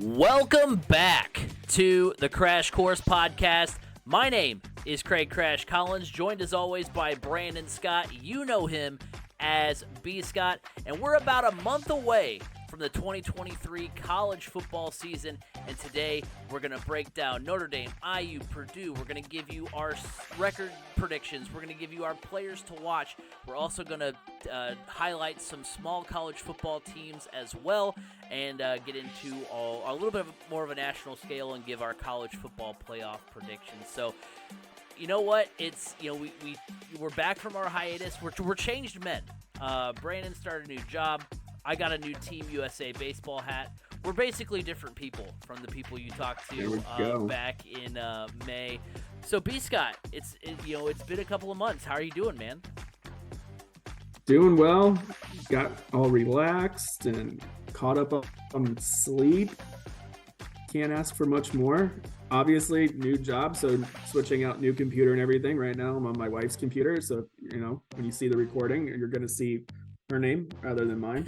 Welcome back to the Crash Course Podcast. My name is Craig Crash Collins, joined as always by Brandon Scott. You know him as B. Scott, and we're about a month away from the 2023 college football season, and today we're going to break down Notre Dame, IU, Purdue. We're going to give you our record predictions. We're going to give you our players to watch. We're also going to highlight some small college football teams as well, and get into a little bit more of a national scale and give our college football playoff predictions. So, you know what? It's we're back from our hiatus. We're changed men. Brandon started a new job. I got a new Team USA baseball hat. We're basically different people from the people you talked to back in May. So B. Scott, it's been a couple of months. How are you doing, man? Doing well. Got all relaxed and caught up on sleep. Can't ask for much more. Obviously, new job, so switching out new computer and everything. Right now, I'm on my wife's computer, so when you see the recording, you're going to see her name rather than mine.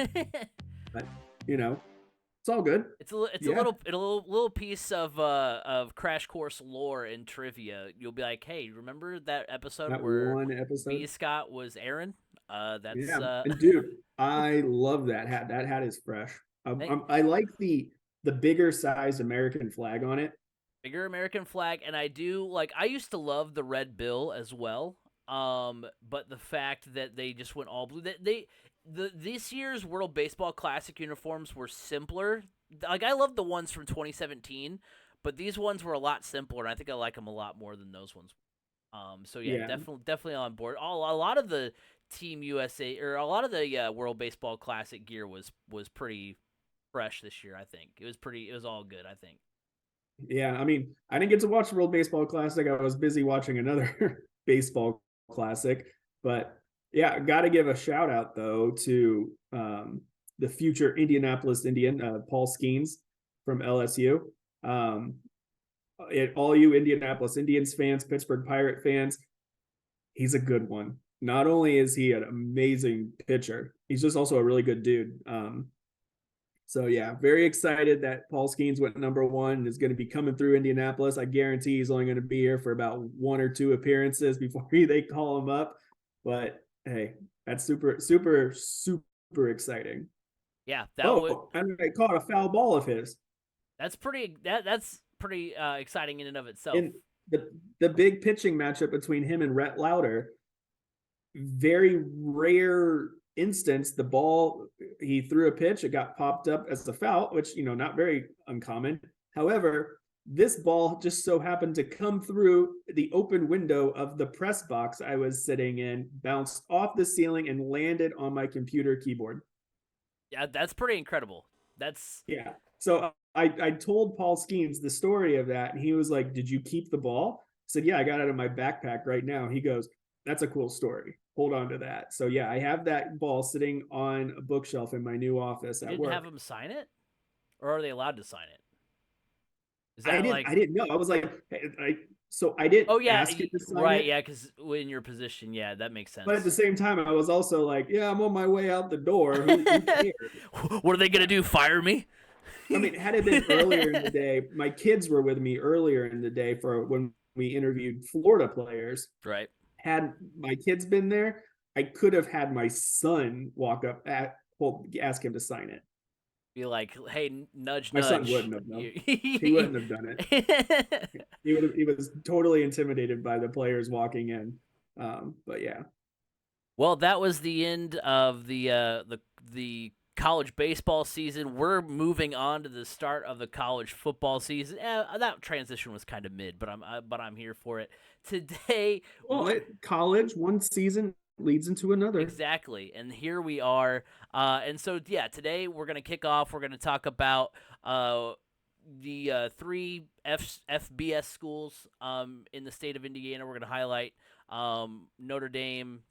But it's all good. It's a little piece of Crash Course lore and trivia. You'll be like, hey, remember that episode where B. Scott was Aaron? And dude, I love that hat. That hat is fresh. I like the bigger size American flag on it. Bigger American flag, and I used to love the red bill as well. But the fact that they just went all blue, this year's World Baseball Classic uniforms were simpler. Like, I love the ones from 2017, but these ones were a lot simpler, and I think I like them a lot more than those ones. So yeah. Definitely on board. A lot of the Team USA or a lot of the World Baseball Classic gear was pretty fresh this year. I think it was all good. I think. Yeah, I mean, I didn't get to watch the World Baseball Classic. I was busy watching another baseball classic, but yeah, got to give a shout out though to the future Indianapolis Indian, Paul Skeens from LSU. All you Indianapolis Indians fans, Pittsburgh Pirate fans, he's a good one. Not only is he an amazing pitcher, he's just also a really good dude. So yeah, very excited that Paul Skeens went number one and is going to be coming through Indianapolis. I guarantee he's only going to be here for about one or two appearances before they call him up. But hey, that's super, super, super exciting. Yeah. And I caught a foul ball of his. That's pretty exciting in and of itself. In the big pitching matchup between him and Rhett Lauder, very rare instance, the ball, he threw a pitch, it got popped up as a foul, which not very uncommon. However, this ball just so happened to come through the open window of the press box I was sitting in, bounced off the ceiling, and landed on my computer keyboard. Yeah, that's pretty incredible. So I told Paul Skeens the story of that, and he was like, "Did you keep the ball?" I said, "Yeah, I got it in my backpack right now." He goes, "That's a cool story. Hold on to that." So yeah, I have that ball sitting on a bookshelf in my new office at work. You didn't have him sign it, or are they allowed to sign it? I didn't know. I was like, I didn't ask him to sign it. Right, yeah, because in your position, yeah, that makes sense. But at the same time, I was also like, yeah, I'm on my way out the door. Who cares? What are they gonna do? Fire me? I mean, had it been earlier in the day, my kids were with me earlier in the day for when we interviewed Florida players. Right. Had my kids been there, I could have had my son walk up ask him to sign it. Be like, hey, nudge. My son wouldn't have. No. He wouldn't have done it. He was totally intimidated by the players walking in. But yeah. Well, that was the end of the college baseball season. We're moving on to the start of the college football season. That transition was kind of mid, but I'm here for it today. Well, college, one season leads into another. Exactly, and here we are. And so yeah, today we're gonna kick off. We're gonna talk about the three FBS schools in the state of Indiana. We're gonna highlight Notre Dame,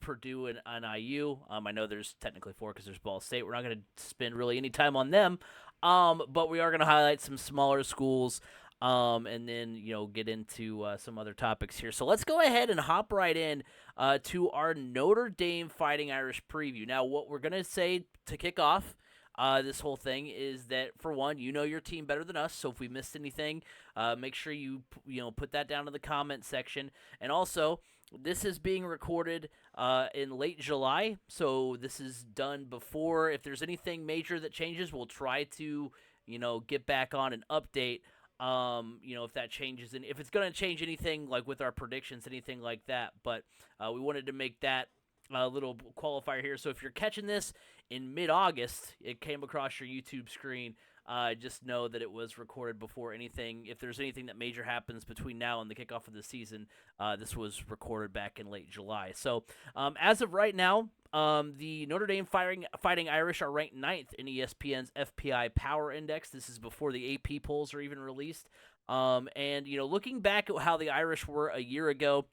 Purdue, and IU. I know there's technically four because there's Ball State. We're not going to spend really any time on them, but we are going to highlight some smaller schools and then get into some other topics here. So let's go ahead and hop right in to our Notre Dame Fighting Irish preview. Now, what we're going to say to kick off this whole thing is that, for one, you know your team better than us. So if we missed anything, make sure you put that down in the comment section. And also, this is being recorded in late July, so this is done before. If there's anything major that changes, we'll try to get back on and update. If that changes, and if it's going to change anything, like with our predictions, anything like that. But we wanted to make that a little qualifier here. So if you're catching this in mid-August, it came across your YouTube screen, just know that it was recorded before anything. If there's anything that major happens between now and the kickoff of the season, this was recorded back in late July. So as of right now, the Notre Dame Fighting Irish are ranked 9th in ESPN's FPI Power Index. This is before the AP polls are even released. And looking back at how the Irish were a year ago,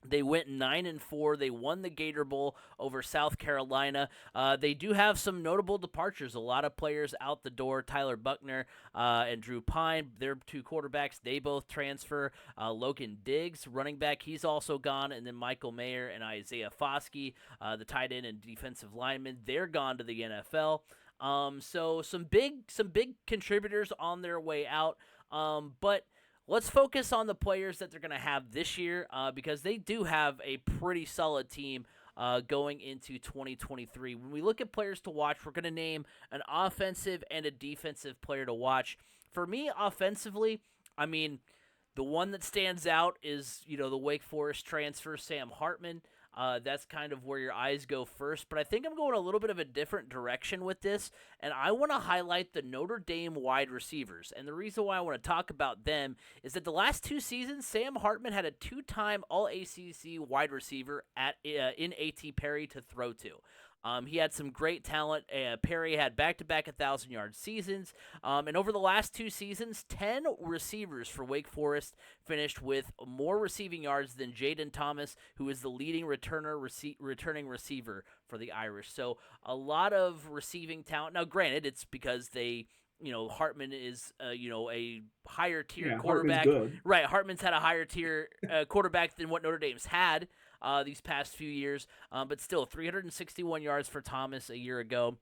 they went 9-4. They won the Gator Bowl over South Carolina. They do have some notable departures. A lot of players out the door. Tyler Buckner and Drew Pine, their two quarterbacks, they both transfer. Logan Diggs, running back, he's also gone. And then Michael Mayer and Isaiah Foskey, the tight end and defensive lineman, they're gone to the NFL. So some big contributors on their way out. But let's focus on the players that they're going to have this year, because they do have a pretty solid team going into 2023. When we look at players to watch, we're going to name an offensive and a defensive player to watch. For me, offensively, the one that stands out is, the Wake Forest transfer, Sam Hartman. That's kind of where your eyes go first, but I think I'm going a little bit of a different direction with this, and I want to highlight the Notre Dame wide receivers. And the reason why I want to talk about them is that the last 2 seasons, Sam Hartman had a 2-time All-ACC wide receiver in A.T. Perry to throw to. He had some great talent. Perry had back-to-back 1,000-yard seasons. And over the last 2 seasons, 10 receivers for Wake Forest finished with more receiving yards than Jaden Thomas, who is the leading returning receiver for the Irish. So a lot of receiving talent. Now, granted, it's because they Hartman is, a higher tier quarterback. Right, Hartman's had a higher tier quarterback than what Notre Dame's had these past few years. But still, 361 yards for Thomas a year ago.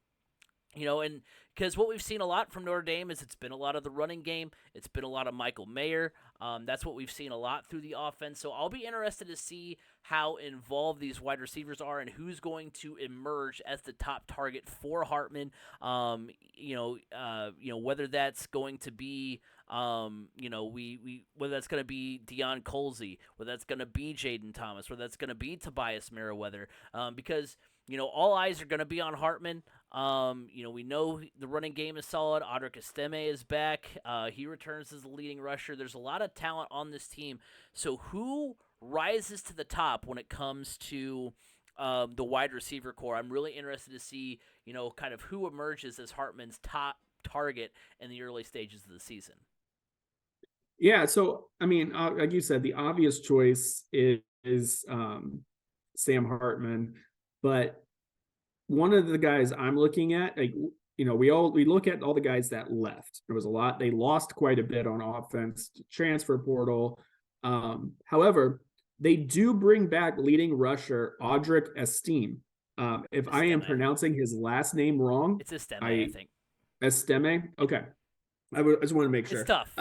And because what we've seen a lot from Notre Dame is it's been a lot of the running game. It's been a lot of Michael Mayer. That's what we've seen a lot through the offense. So I'll be interested to see how involved these wide receivers are and who's going to emerge as the top target for Hartman. Whether that's going to be, whether that's going to be Deion Colsey, whether that's going to be Jaden Thomas, whether that's going to be Tobias Merriweather, because all eyes are going to be on Hartman. We know the running game is solid. Audric Estime is back. He returns as the leading rusher. There's a lot of talent on this team. So who rises to the top when it comes to the wide receiver core? I'm really interested to see, kind of who emerges as Hartman's top target in the early stages of the season. Yeah, so, like you said, the obvious choice is Sam Hartman. But one of the guys I'm looking at, we look at all the guys that left. There was a lot. They lost quite a bit on offense, transfer portal. However, they do bring back leading rusher Audric Estime. If I am pronouncing his last name wrong, it's Estime, I think. Estime? Okay. I just want to make sure. It's tough.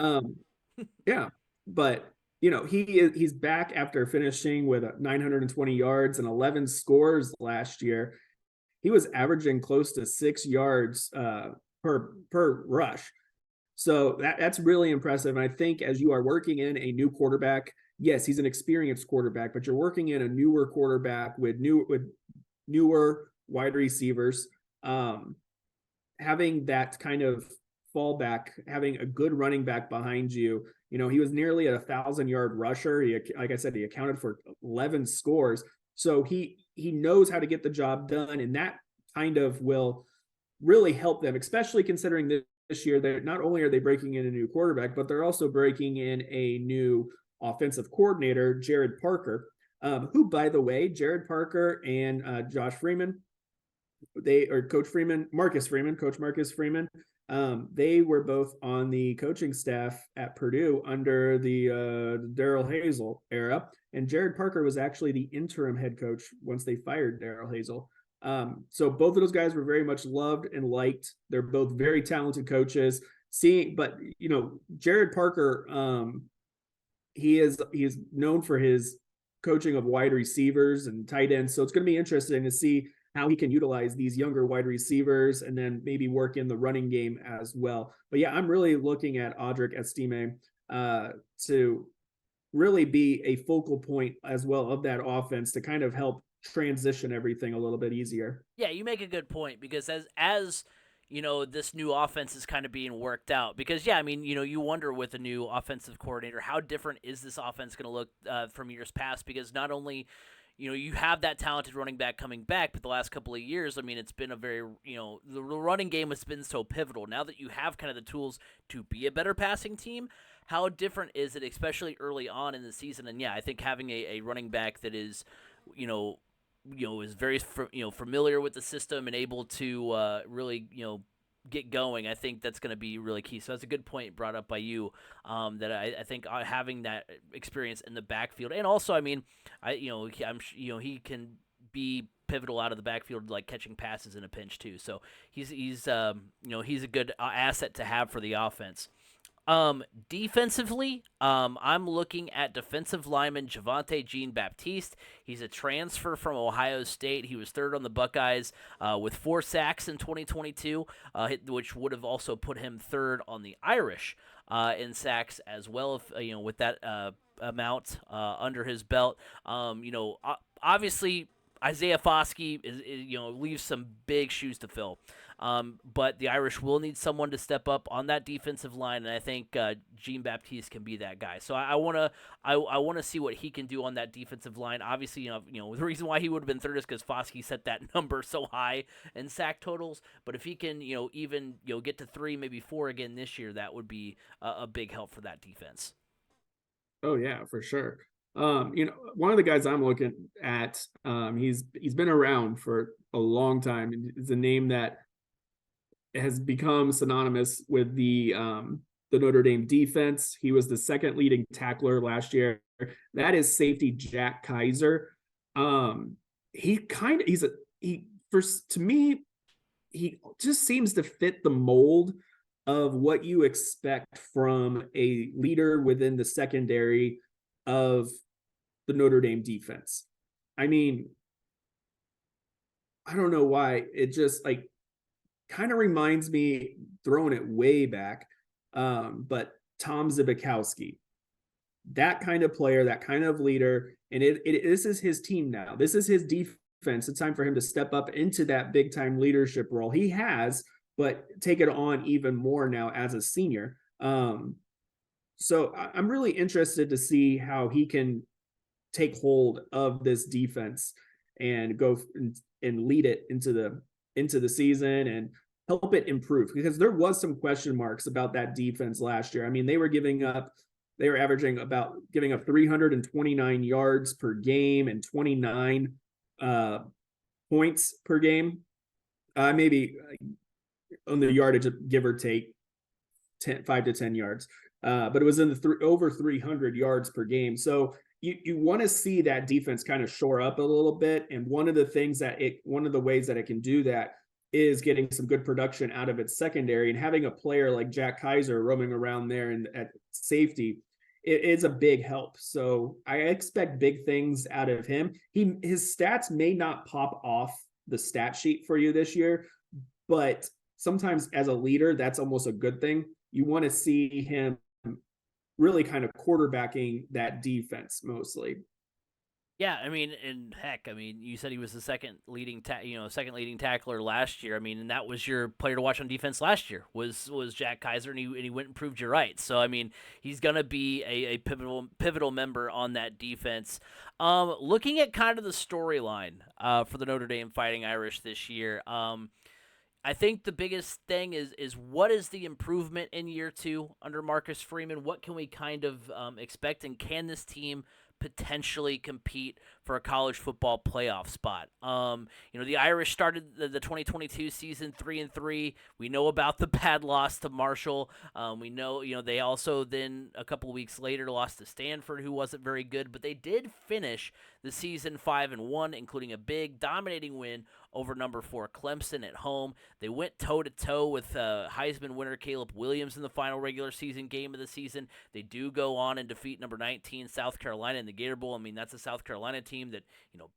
Yeah, but he's back after finishing with 920 yards and 11 scores last year. He was averaging close to 6 yards per rush. So that's really impressive. And I think as you are working in a new quarterback, yes, he's an experienced quarterback, but you're working in a newer quarterback with newer wide receivers. Having that kind of fallback, having a good running back behind you. He was nearly a 1,000-yard rusher. Like I said, he accounted for 11 scores. So he knows how to get the job done, and that kind of will really help them, especially considering this year that not only are they breaking in a new quarterback, but they're also breaking in a new offensive coordinator, Jared Parker, who, by the way, Jared Parker and Josh Freeman, Coach Marcus Freeman, they were both on the coaching staff at Purdue under the Darrell Hazel era. And Jared Parker was actually the interim head coach once they fired Darrell Hazel. So both of those guys were very much loved and liked. They're both very talented coaches. But Jared Parker, he is known for his coaching of wide receivers and tight ends. So it's going to be interesting to see how he can utilize these younger wide receivers and then maybe work in the running game as well. But yeah, I'm really looking at Audric Estime to really be a focal point as well of that offense to kind of help transition everything a little bit easier. Yeah, you make a good point because as this new offense is kind of being worked out. Because yeah, I mean, you wonder with a new offensive coordinator, how different is this offense going to look from years past? Because not only you have that talented running back coming back, but the last couple of years, I mean, it's been a very, the running game has been so pivotal. Now that you have kind of the tools to be a better passing team, how different is it, especially early on in the season? And yeah, I think having a running back that is, is very familiar with the system and able to really get going. I think that's going to be really key. So that's a good point brought up by you. That I think having that experience in the backfield, and also I mean, he can be pivotal out of the backfield, like catching passes in a pinch too. So he's a good asset to have for the offense. Defensively, I'm looking at defensive lineman Javonte Jean-Baptiste. He's a transfer from Ohio State. He was third on the Buckeyes with 4 sacks in 2022, which would have also put him third on the Irish in sacks as well, with that amount under his belt. Obviously, Isaiah Foskey leaves some big shoes to fill. But the Irish will need someone to step up on that defensive line, and I think Jean-Baptiste can be that guy. So I wanna see what he can do on that defensive line. Obviously, the reason why he would have been third is because Foskey set that number so high in sack totals. But if he can, even get to 3, maybe 4 again this year, that would be a big help for that defense. Oh yeah, for sure. One of the guys I'm looking at, he's been around for a long time. It's a name that has become synonymous with the Notre Dame defense. He was the second leading tackler last year. That is safety Jack Kaiser. To me, he just seems to fit the mold of what you expect from a leader within the secondary of the Notre Dame defense. I mean, I don't know why it just kind of reminds me, throwing it way back, but Tom Zibikowski, that kind of player, that kind of leader, and this is his team now. This is his defense. It's time for him to step up into that big time leadership role. He has, but take it on even more now as a senior. So I'm really interested to see how he can take hold of this defense and go and lead it into the season and help it improve, because there was some question marks about that defense last year. I mean, they were giving up 329 yards per game and 29 points per game. Maybe on the yardage, give or take 5 to 10 yards. But it was in the over 300 yards per game. So you want to see that defense kind of shore up a little bit. And one of the ways that it can do that is getting some good production out of its secondary, and having a player like Jack Kaiser roaming around there and at safety, it is a big help. So I expect big things out of him. His stats may not pop off the stat sheet for you this year, but sometimes as a leader, that's almost a good thing. You want to see him really kind of quarterbacking that defense mostly. Yeah, I mean, and heck, I mean, you said he was the second leading tackler last year. I mean, and that was your player to watch on defense last year was Jack Kaiser, and he went and proved you right. So I mean, he's gonna be a pivotal member on that defense. Looking at kind of the storyline for the Notre Dame Fighting Irish this year, I think the biggest thing is what is the improvement in year 2 under Marcus Freeman? What can we kind of expect, and can this team potentially compete for a college football playoff spot. The Irish started the 2022 season 3-3. We know about the bad loss to Marshall. We know, they also then a couple weeks later lost to Stanford, who wasn't very good, but they did finish the season 5-1, including a big dominating win over number 4 Clemson at home. They went toe-to-toe with Heisman winner Caleb Williams in the final regular season game of the season. They do go on and defeat number 19 South Carolina in the Gator Bowl. I mean, that's a South Carolina team that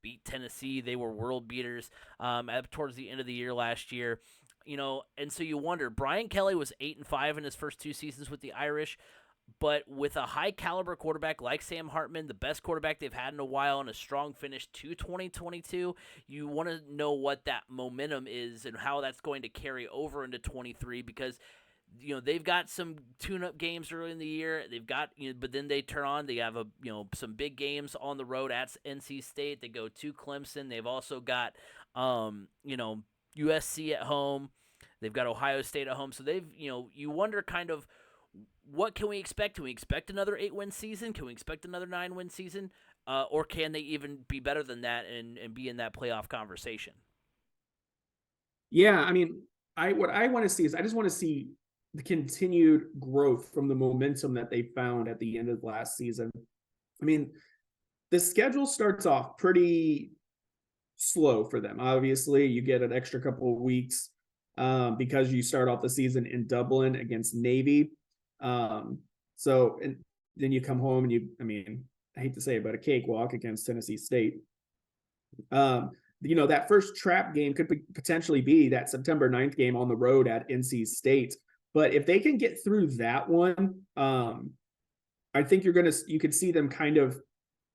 beat Tennessee. They were world beaters towards the end of the year last year. And so you wonder, Brian Kelly was 8-5 in his first 2 seasons with the Irish. But with a high-caliber quarterback like Sam Hartman, the best quarterback they've had in a while, and a strong finish to 2022, you want to know what that momentum is and how that's going to carry over into 23, because they've got some tune-up games early in the year. They've got but then they turn on. They have some big games on the road at NC State. They go to Clemson. They've also got USC at home. They've got Ohio State at home. So they've you wonder kind of, what can we expect? Can we expect another 8-win season? Can we expect another 9-win season? Or can they even be better than that and be in that playoff conversation? Yeah, I mean, what I want to see is, I just want to see the continued growth from the momentum that they found at the end of last season. I mean, the schedule starts off pretty slow for them. Obviously, you get an extra couple of weeks because you start off the season in Dublin against Navy. So, and then you come home and I hate to say it, but a cakewalk against Tennessee State. That first trap game could potentially be that September 9th game on the road at NC State. But if they can get through that one, I think you could see them kind of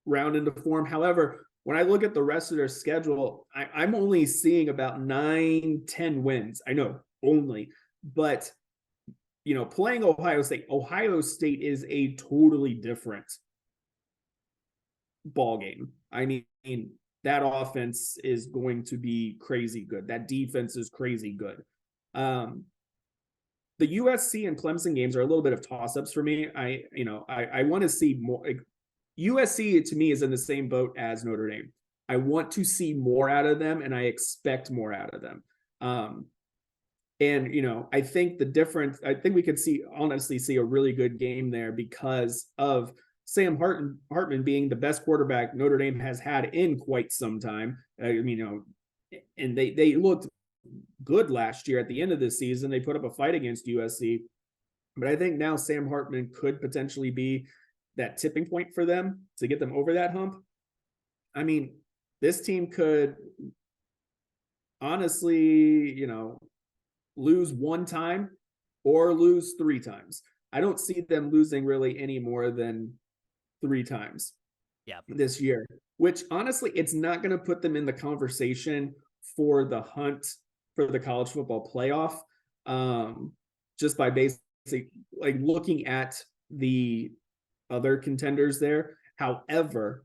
round into form. However, when I look at the rest of their schedule, I'm only seeing about 9-10 wins. I know, only, but playing Ohio State is a totally different ball game. I mean, that offense is going to be crazy good. That defense is crazy good. The USC and Clemson games are a little bit of toss-ups for me. I want to see more. USC to me is in the same boat as Notre Dame. I want to see more out of them, and I expect more out of them. I think we could honestly see a really good game there because of Sam Hartman being the best quarterback Notre Dame has had in quite some time. And they looked good last year at the end of the season. They put up a fight against USC. But I think now Sam Hartman could potentially be that tipping point for them to get them over that hump. I mean, this team could honestly, lose one time or lose 3 times. I don't see them losing really any more than 3 times this year, which honestly, it's not going to put them in the conversation for the hunt for the college football playoff. Just by basically like looking at the other contenders there. However,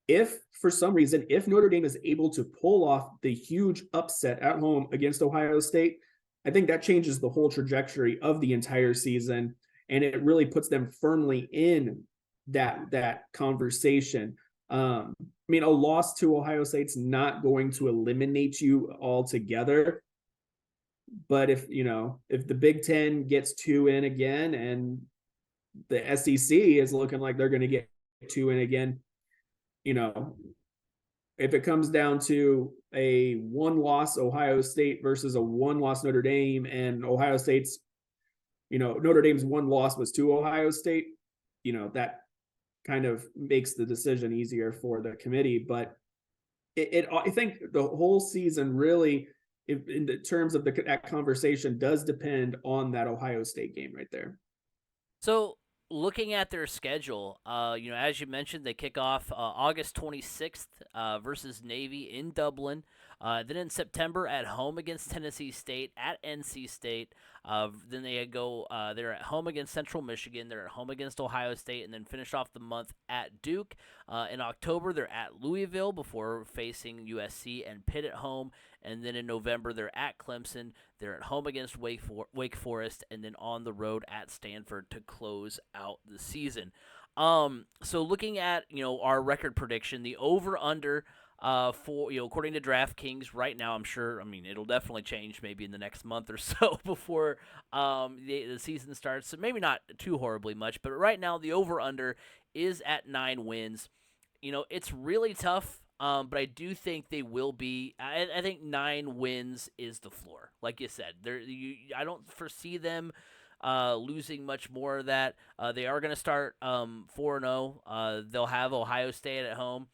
if for some reason, if Notre Dame is able to pull off the huge upset at home against Ohio State, I think that changes the whole trajectory of the entire season, and it really puts them firmly in that conversation. A loss to Ohio State's not going to eliminate you altogether, but if the Big Ten gets 2 in again, and the SEC is looking like they're going to get 2 in again, if it comes down to a 1-loss Ohio State versus a 1-loss Notre Dame, and Ohio State's, Notre Dame's 1 loss was to Ohio State, that kind of makes the decision easier for the committee. But I think the whole season really, in the terms of that conversation, does depend on that Ohio State game right there. So, looking at their schedule, as you mentioned, they kick off August 26th versus Navy in Dublin. Then in September at home against Tennessee State, at NC State. Then they go, they're at home against Central Michigan. They're at home against Ohio State, and then finish off the month at Duke. In October, they're at Louisville before facing USC and Pitt at home. And then in November, they're at Clemson. They're at home against Wake Forest, and then on the road at Stanford to close out the season. So looking at our record prediction, the over under for according to DraftKings right now, I'm sure. I mean, it'll definitely change maybe in the next month or so before the season starts. So maybe not too horribly much, but right now the over under is at 9 wins. It's really tough. But I do think they will be. I think 9 wins is the floor, like you said. I don't foresee them losing much more of that. They are going to start 4-0. They'll have Ohio State at home.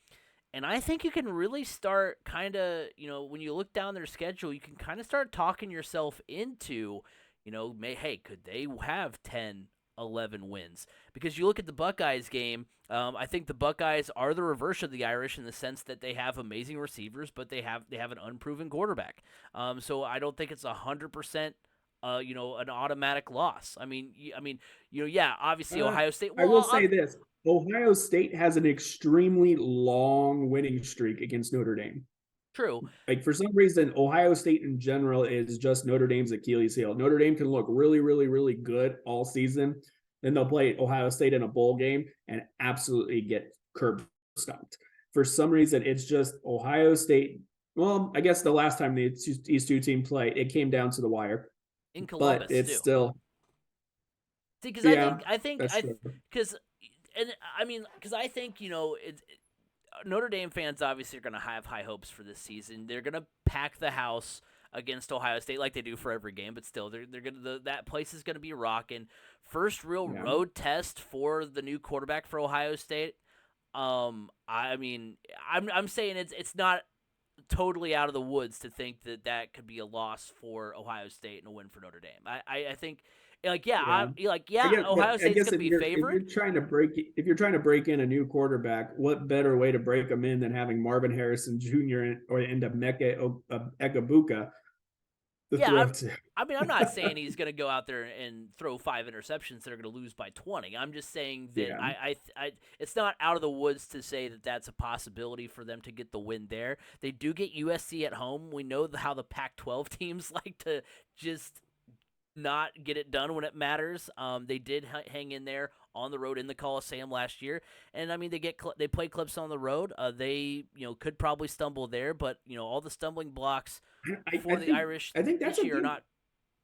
And I think you can really start kind of, when you look down their schedule, you can kind of start talking yourself into, hey, could they have 10, 11 wins? Because you look at the Buckeyes game, I think the Buckeyes are the reverse of the Irish in the sense that they have amazing receivers, but they have an unproven quarterback. So I don't think it's 100%. An automatic loss. Yeah, obviously Uh, Ohio State. I will Well, say this: Ohio State has an extremely long winning streak against Notre Dame. true. Like for some reason, Ohio State in general is just Notre Dame's Achilles heel. Notre Dame can look really, really, really good all season. Then they'll play Ohio State in a bowl game and absolutely get curb stomped. For some reason, it's just Ohio State. Well, I guess the last time these two teams played, it came down to the wire, In but Columbus it's too. still, See, because yeah, I that's true. because and I mean, because I think Notre Dame fans obviously are going to have high hopes for this season. They're going to pack the house against Ohio State like they do for every game, but still, they're going to that place is going to be rocking. First real Yeah. road test for the new quarterback for Ohio State. I mean, I'm saying it's not totally out of the woods to think that could be a loss for Ohio State and a win for Notre Dame. I think Yeah. Ohio I State's guess gonna be favored. if you're trying to break in a new quarterback, what better way to break them in than having Marvin Harrison Jr. or into Mecca Ekabuka to Yeah, throw to? I'm not saying he's gonna go out there and throw 5 interceptions that are gonna lose by 20. I'm just saying that Yeah. it's not out of the woods to say that that's a possibility for them to get the win there. They do get USC at home. We know how the Pac-12 teams like to just not get it done when it matters. They did hang in there on the road in the Coliseum last year, and I mean they play Clemson on the road. They could probably stumble there, but all the stumbling blocks for the Irish I think that's this a year are good not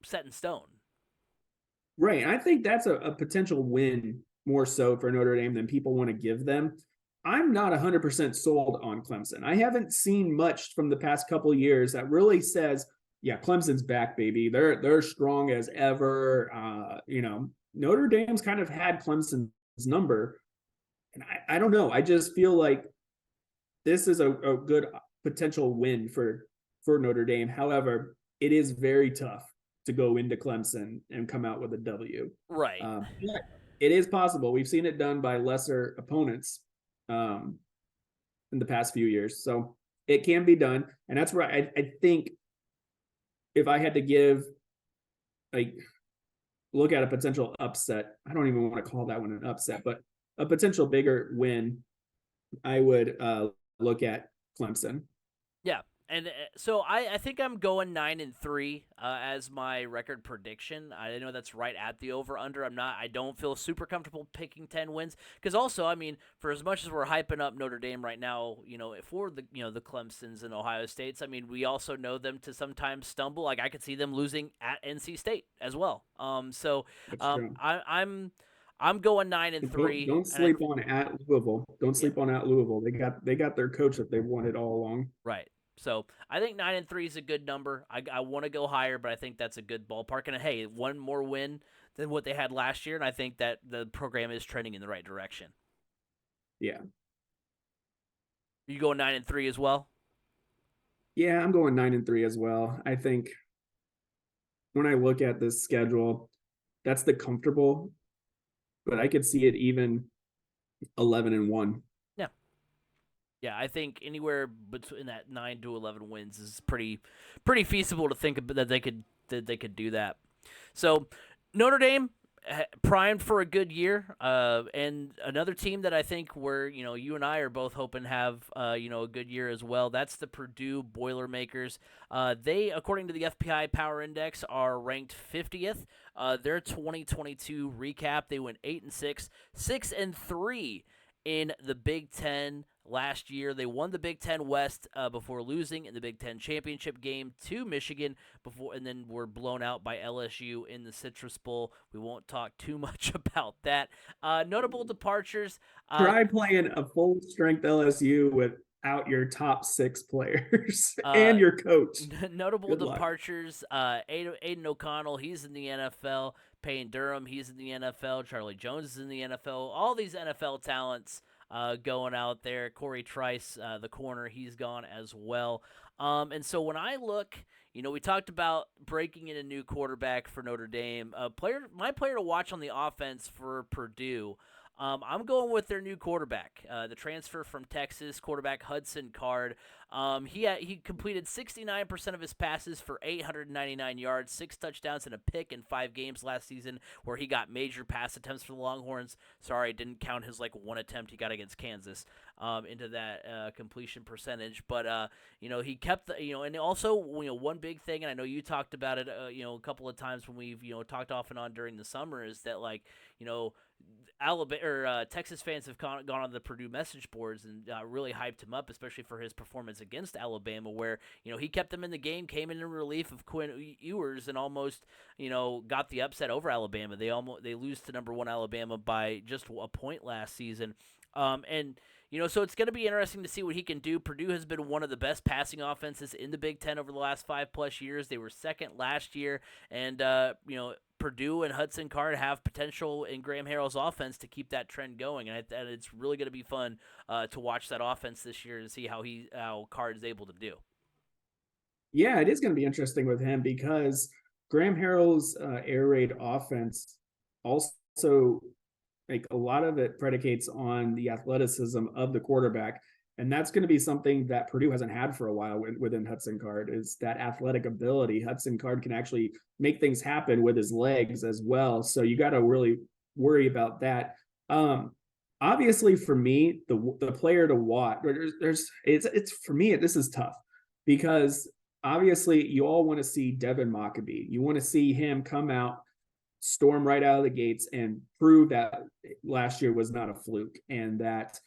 set in stone. right. I think that's a potential win more so for Notre Dame than people want to give them. I'm not 100% sold on Clemson. I haven't seen much from the past couple of years that really says, yeah, Clemson's back, baby. They're strong as ever. Notre Dame's kind of had Clemson's number, and I don't know. I just feel like this is a good potential win for Notre Dame. However, it is very tough to go into Clemson and come out with a W. Right. But it is possible. We've seen it done by lesser opponents um, in the past few years, so it can be done. And that's where I think if I had to give like look at a potential upset, I don't even want to call that one an upset, but a potential bigger win, I would look at Clemson. Yeah. And so I think I'm going 9-3 as my record prediction. I know that's right at the over under. I don't feel super comfortable picking 10 wins because also I mean for as much as we're hyping up Notre Dame right now, for the Clemsons and Ohio States, I mean we also know them to sometimes stumble. Like I could see them losing at NC State as well. That's true. I'm going 9-3. Don't And sleep on at Louisville. Don't yeah, sleep on at Louisville. They got their coach that they wanted all along. right. So I think 9-3 is a good number. I want to go higher, but I think that's a good ballpark. And hey, one more win than what they had last year, and I think that the program is trending in the right direction. Yeah. You going 9-3 as well? Yeah, I'm going 9-3 as well. I think when I look at this schedule, that's the comfortable, but I could see it even 11-1. Yeah, yeah. I think anywhere between that 9 to 11 wins is pretty feasible to think that they could do that. So Notre Dame, primed for a good year. And another team that I think you and I are both hoping to have, a good year as well. That's the Purdue Boilermakers. They, according to the FPI Power Index, are ranked 50th. Their 2022 recap, they went 8-6, 6-3 in the Big Ten last year. They won the Big Ten West before losing in the Big Ten championship game to Michigan and then were blown out by LSU in the Citrus Bowl. We won't talk too much about that. Notable departures. Try playing a full strength LSU without your top 6 players and your coach. Notable Good luck. departures. Aiden O'Connell, he's in the NFL. Payne Durham, he's in the NFL. Charlie Jones is in the NFL. All these NFL talents going out there. Corey Trice, the corner, he's gone as well. And so when I look, we talked about breaking in a new quarterback for Notre Dame. My player to watch on the offense for Purdue, I'm going with their new quarterback, the transfer from Texas, quarterback Hudson Card. He completed 69% of his passes for 899 yards, 6 touchdowns, and a pick in 5 games last season, where he got major pass attempts for the Longhorns. Sorry, didn't count his one attempt he got against Kansas into that completion percentage. But he kept and also one big thing, and I know you talked about it a couple of times when we've talked off and on during the summer, is that Alabama or Texas fans have gone on the Purdue message boards and really hyped him up, especially for his performance against Alabama, where he kept them in the game, came in relief of Quinn Ewers, and almost got the upset over Alabama. They lose to number 1 Alabama by just a point last season, so it's going to be interesting to see what he can do. Purdue has been one of the best passing offenses in the Big Ten over the last 5+ years. They were second last year, and Purdue and Hudson Card have potential in Graham Harrell's offense to keep that trend going, and it's really going to be fun to watch that offense this year and see how Card is able to do. Yeah, it is going to be interesting with him because Graham Harrell's air raid offense also, a lot of it predicates on the athleticism of the quarterback. And that's going to be something that Purdue hasn't had for a while within Hudson Card, is that athletic ability. Hudson Card can actually make things happen with his legs as well. So you got to really worry about that. Obviously, for me, the player to watch, it's for me, this is tough because obviously you all want to see Devin Mockabee. You want to see him come out, storm right out of the gates, and prove that last year was not a fluke and that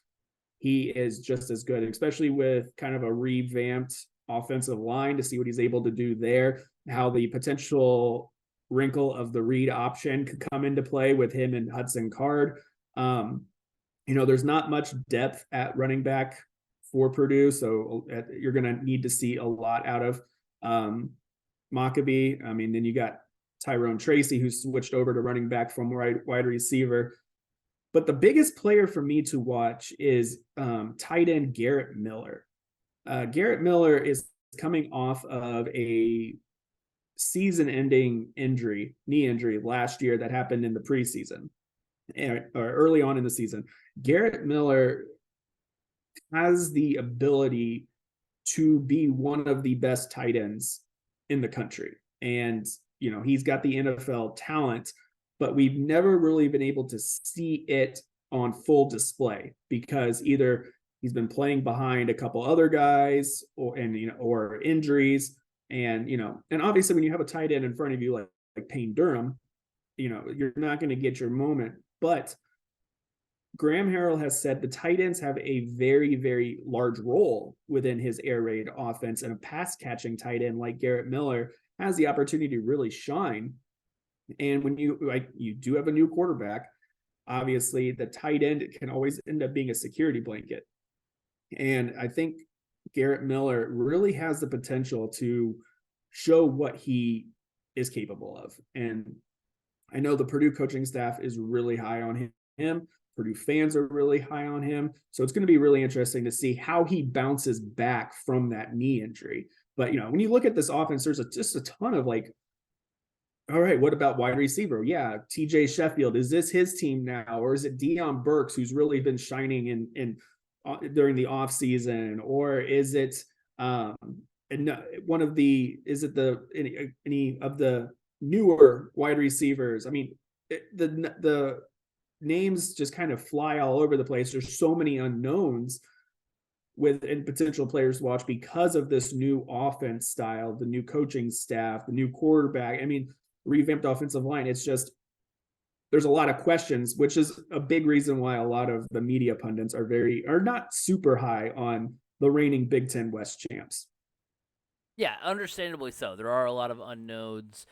he is just as good, especially with kind of a revamped offensive line, to see what he's able to do there, how the potential wrinkle of the read option could come into play with him and Hudson Card. There's not much depth at running back for Purdue, so you're going to need to see a lot out of Mockabee. Then you got Tyrone Tracy, who switched over to running back from wide receiver. But the biggest player for me to watch is tight end Garrett Miller. Garrett Miller is coming off of a season-ending knee injury last year that happened in the preseason or early on in the season. Garrett Miller has the ability to be one of the best tight ends in the country. And, he's got the NFL talent, but we've never really been able to see it on full display because either he's been playing behind a couple other guys or injuries. And obviously when you have a tight end in front of you, like Payne Durham, you're not going to get your moment. But Graham Harrell has said the tight ends have a very, very large role within his air raid offense, and a pass catching tight end like Garrett Miller has the opportunity to really shine. And when you do have a new quarterback, obviously the tight end can always end up being a security blanket. And I think Garrett Miller really has the potential to show what he is capable of. And I know the Purdue coaching staff is really high on him. Purdue fans are really high on him. So it's going to be really interesting to see how he bounces back from that knee injury. But, when you look at this offense, there's just a ton of all right, what about wide receiver? Yeah, TJ Sheffield, is this his team now? Or is it Deion Burks, who's really been shining in during the offseason? Or is it any of the newer wide receivers? the names just kind of fly all over the place. There's so many unknowns and potential players to watch because of this new offense style, the new coaching staff, the new quarterback. I mean, revamped offensive line. It's just, there's a lot of questions, which is a big reason why a lot of the media pundits are not super high on the reigning Big Ten West champs. Yeah, understandably so. There are a lot of unknowns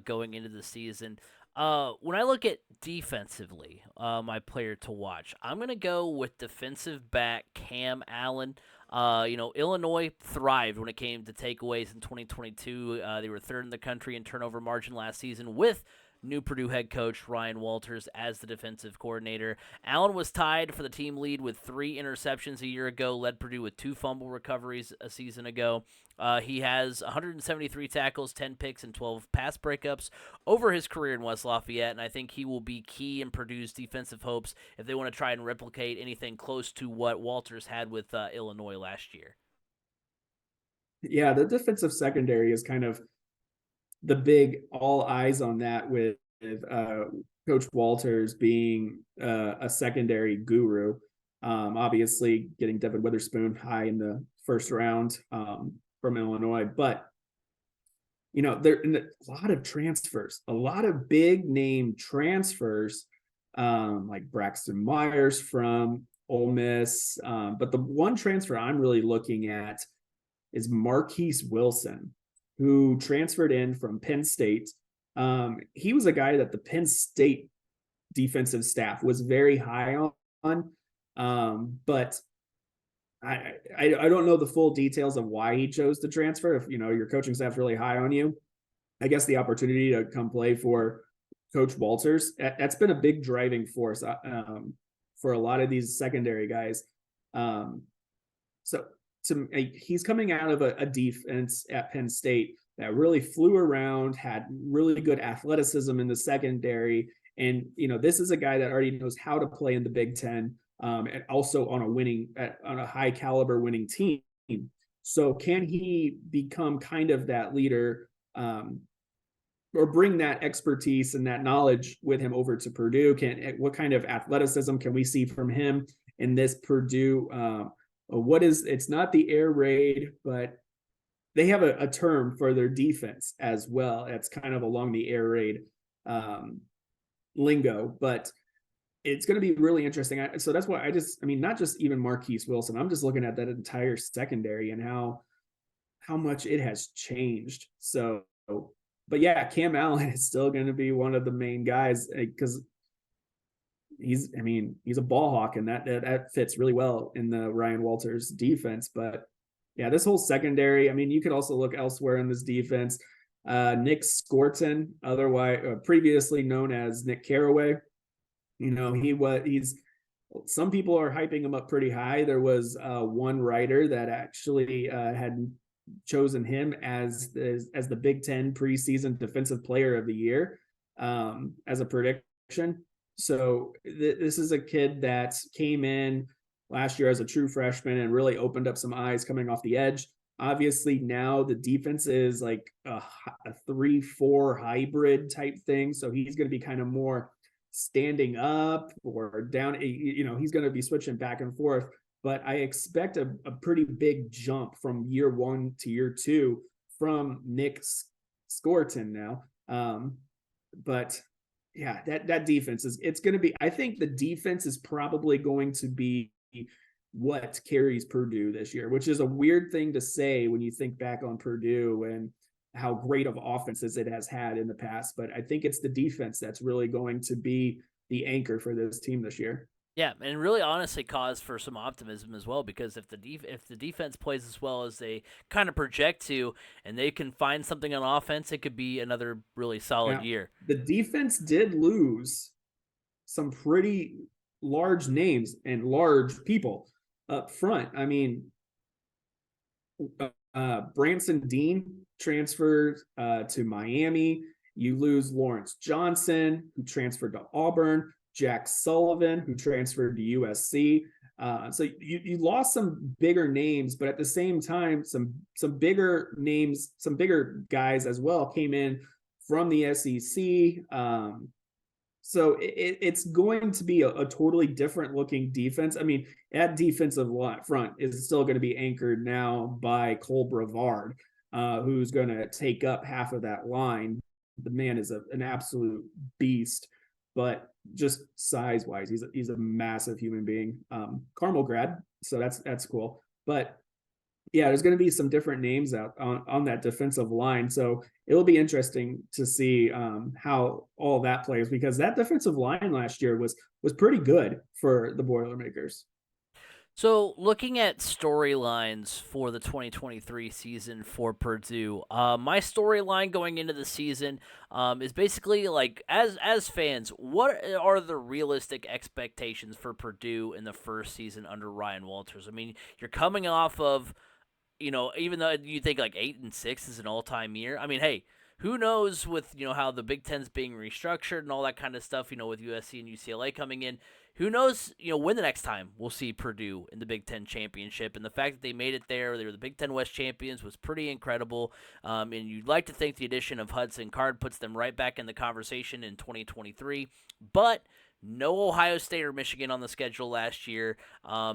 going into the season. When I look at defensively, my player to watch, I'm going to go with defensive back Cam Allen. Illinois thrived when it came to takeaways in 2022. They were third in the country in turnover margin last season with new Purdue head coach Ryan Walters as the defensive coordinator. Allen was tied for the team lead with 3 interceptions a year ago, led Purdue with 2 fumble recoveries a season ago. He has 173 tackles, 10 picks, and 12 pass breakups over his career in West Lafayette, and I think he will be key in Purdue's defensive hopes if they want to try and replicate anything close to what Walters had with Illinois last year. Yeah, the defensive secondary is kind of the big all eyes on that with Coach Walters being a secondary guru. Obviously, getting Devin Witherspoon high in the first round from Illinois, but there are a lot of transfers, a lot of big name transfers, like Braxton Myers from Ole Miss. But the one transfer I'm really looking at is Marquise Wilson, who transferred in from Penn State. He was a guy that the Penn State defensive staff was very high on, but I don't know the full details of why he chose to transfer. If your coaching staff's really high on you, I guess the opportunity to come play for Coach Walters, that's been a big driving force for a lot of these secondary guys. He's coming out of a defense at Penn State that really flew around, had really good athleticism in the secondary. And, this is a guy that already knows how to play in the Big Ten, and also on a high caliber winning team. So can he become kind of that leader, or bring that expertise and that knowledge with him over to Purdue? What kind of athleticism can we see from him in this Purdue? It's not the air raid, but they have a term for their defense as well. It's kind of along the air raid lingo, but it's going to be really interesting. So that's why not just even Marquise Wilson. I'm just looking at that entire secondary and how much it has changed. So, but yeah, Cam Allen is still going to be one of the main guys because he's a ball hawk, and that fits really well in the Ryan Walters defense. But yeah, this whole secondary, you could also look elsewhere in this defense. Nick Scorton, otherwise previously known as Nick Carraway, some people are hyping him up pretty high. There was one writer that actually had chosen him as the Big Ten preseason defensive player of the year as a prediction. So this is a kid that came in last year as a true freshman and really opened up some eyes coming off the edge. Obviously now the defense is like a 3-4 hybrid type thing. So he's going to be kind of more standing up or down, he's going to be switching back and forth, but I expect a pretty big jump from year 1 to year 2 from Nick Scorton now. But yeah, that defense I think the defense is probably going to be what carries Purdue this year, which is a weird thing to say when you think back on Purdue and how great of offenses it has had in the past. But I think it's the defense that's really going to be the anchor for this team this year. Yeah, and really honestly cause for some optimism as well, because if the defense plays as well as they kind of project to, and they can find something on offense, it could be another really solid year. The defense did lose some pretty large names and large people up front. Branson Dean transferred to Miami. You lose Lawrence Johnson, who transferred to Auburn. Jack Sullivan, who transferred to USC. So you lost some bigger names, but at the same time, some bigger names, some bigger guys as well came in from the SEC. So it's going to be a totally different looking defense. I mean, that defensive front is still going to be anchored now by Cole Brevard, who's going to take up half of that line. The man is an absolute beast, but just size wise, he's a massive human being. Carmel grad, so that's cool. But yeah, there's going to be some different names out on that defensive line. So it'll be interesting to see how all that plays, because that defensive line last year was pretty good for the Boilermakers. So, looking at storylines for the 2023 season for Purdue, my storyline going into the season is basically like, as fans, what are the realistic expectations for Purdue in the first season under Ryan Walters? I mean, you're coming off of, even though you think like 8-6 is an all-time year. I mean, hey, who knows with how the Big Ten's being restructured and all that kind of stuff. With USC and UCLA coming in, who knows when the next time we'll see Purdue in the Big Ten championship. And the fact that they made it there, they were the Big Ten West champions, was pretty incredible. And you'd like to think the addition of Hudson Card puts them right back in the conversation in 2023, but no Ohio State or Michigan on the schedule last year.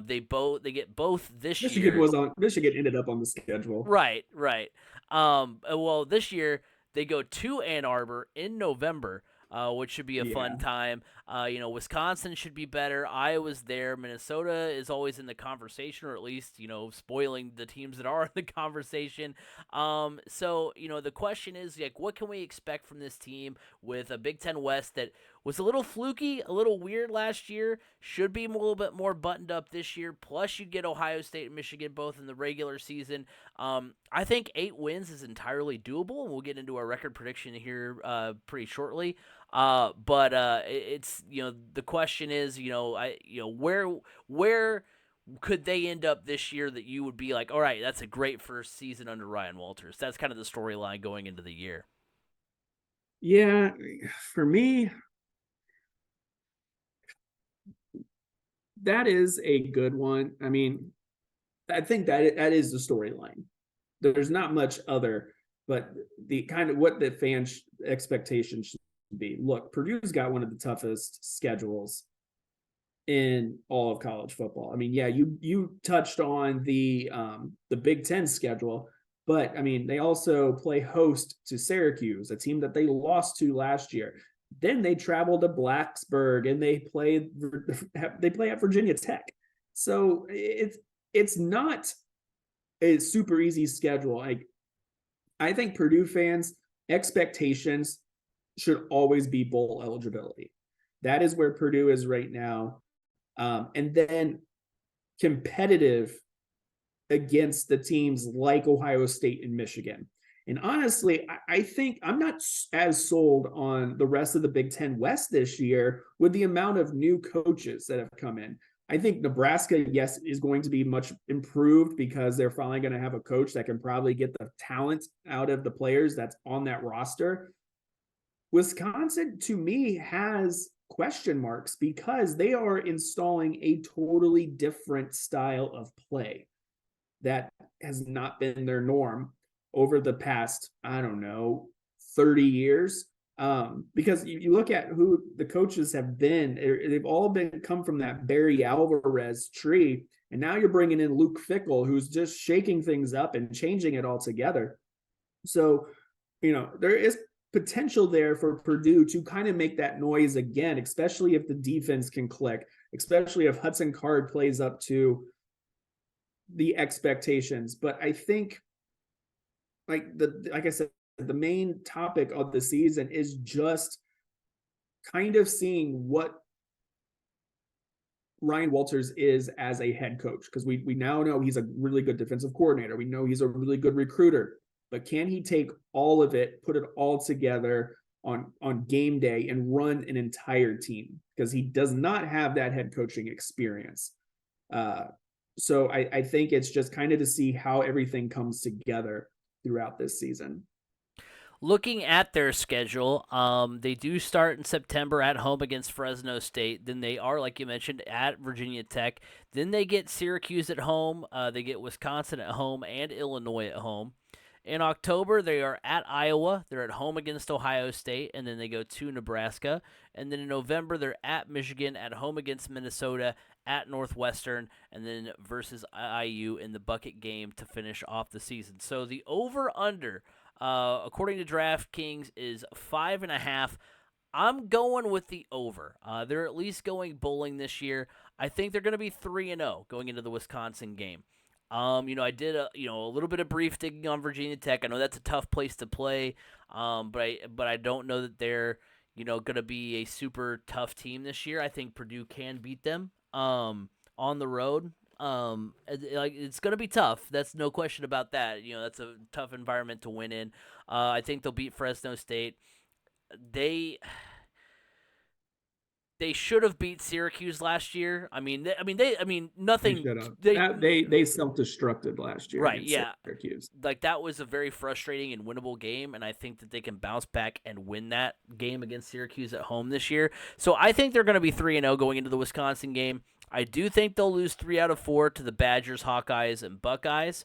They get both this year. Michigan ended up on the schedule. Right, right. Well, this year they go to Ann Arbor in November, which should be a fun time. Wisconsin should be better. Iowa's there. Minnesota is always in the conversation, or at least, spoiling the teams that are in the conversation. So, the question is, like, what can we expect from this team with a Big Ten West that was a little fluky, a little weird last year, should be a little bit more buttoned up this year. Plus, you get Ohio State and Michigan both in the regular season. I think 8 wins is entirely doable, and we'll get into our record prediction here pretty shortly. But it's the question is where could they end up this year that you would be like, all right, that's a great first season under Ryan Walters. That's kind of the storyline going into the year. Yeah, for me, that is a good one. I mean, I think that is the storyline. There's not much other, but the kind of what the fans' expectations should be. Look, Purdue's got one of the toughest schedules in all of college football. I mean, yeah, you touched on the Big Ten schedule, but I mean, they also play host to Syracuse, a team that they lost to last year. Then they travel to Blacksburg and they play at Virginia Tech. So it's not a super easy schedule. Like, I think Purdue fans' expectations should always be bowl eligibility. That is where Purdue is right now. And then competitive against the teams like Ohio State and Michigan. And honestly, I think I'm not as sold on the rest of the Big Ten West this year with the amount of new coaches that have come in. I think Nebraska, yes, is going to be much improved because they're finally going to have a coach that can probably get the talent out of the players that's on that roster. Wisconsin, to me, has question marks because they are installing a totally different style of play that has not been their norm over the past, I don't know, 30 years. Because you look at who the coaches have been, they've all come from that Barry Alvarez tree. And now you're bringing in Luke Fickell, who's just shaking things up and changing it all together. So, there is potential there for Purdue to kind of make that noise again, especially if the defense can click, especially if Hudson Card plays up to the expectations. But I think, like I said, the main topic of the season is just kind of seeing what Ryan Walters is as a head coach, because we now know he's a really good defensive coordinator. We know he's a really good recruiter, but can he take all of it, put it all together on game day and run an entire team? Because he does not have that head coaching experience. So I think it's just kind of to see how everything comes together throughout this season. Looking at their schedule, they do start in September at home against Fresno State. Then they are, like you mentioned, at Virginia Tech. Then they get Syracuse at home. They get Wisconsin at home and Illinois at home. In October, they are at Iowa. They're at home against Ohio State, and then they go to Nebraska. And then in November, they're at Michigan, at home against Minnesota, at Northwestern, and then versus IU in the bucket game to finish off the season. So the over-under, according to DraftKings, is 5.5. I'm going with the over. They're at least going bowling this year. I think they're going to be 3-0 going into the Wisconsin game. I did a little bit of brief digging on Virginia Tech. I know that's a tough place to play, but I don't know that they're going to be a super tough team this year. I think Purdue can beat them on the road. It's going to be tough. That's no question about that. That's a tough environment to win in. I think they'll beat Fresno State. They should have beat Syracuse last year. Nothing. They self-destructed last year. Right, yeah. Syracuse. Like, that was a very frustrating and winnable game, and I think that they can bounce back and win that game against Syracuse at home this year. So I think they're going to be 3-0 going into the Wisconsin game. I do think they'll lose 3 out of 4 to the Badgers, Hawkeyes, and Buckeyes.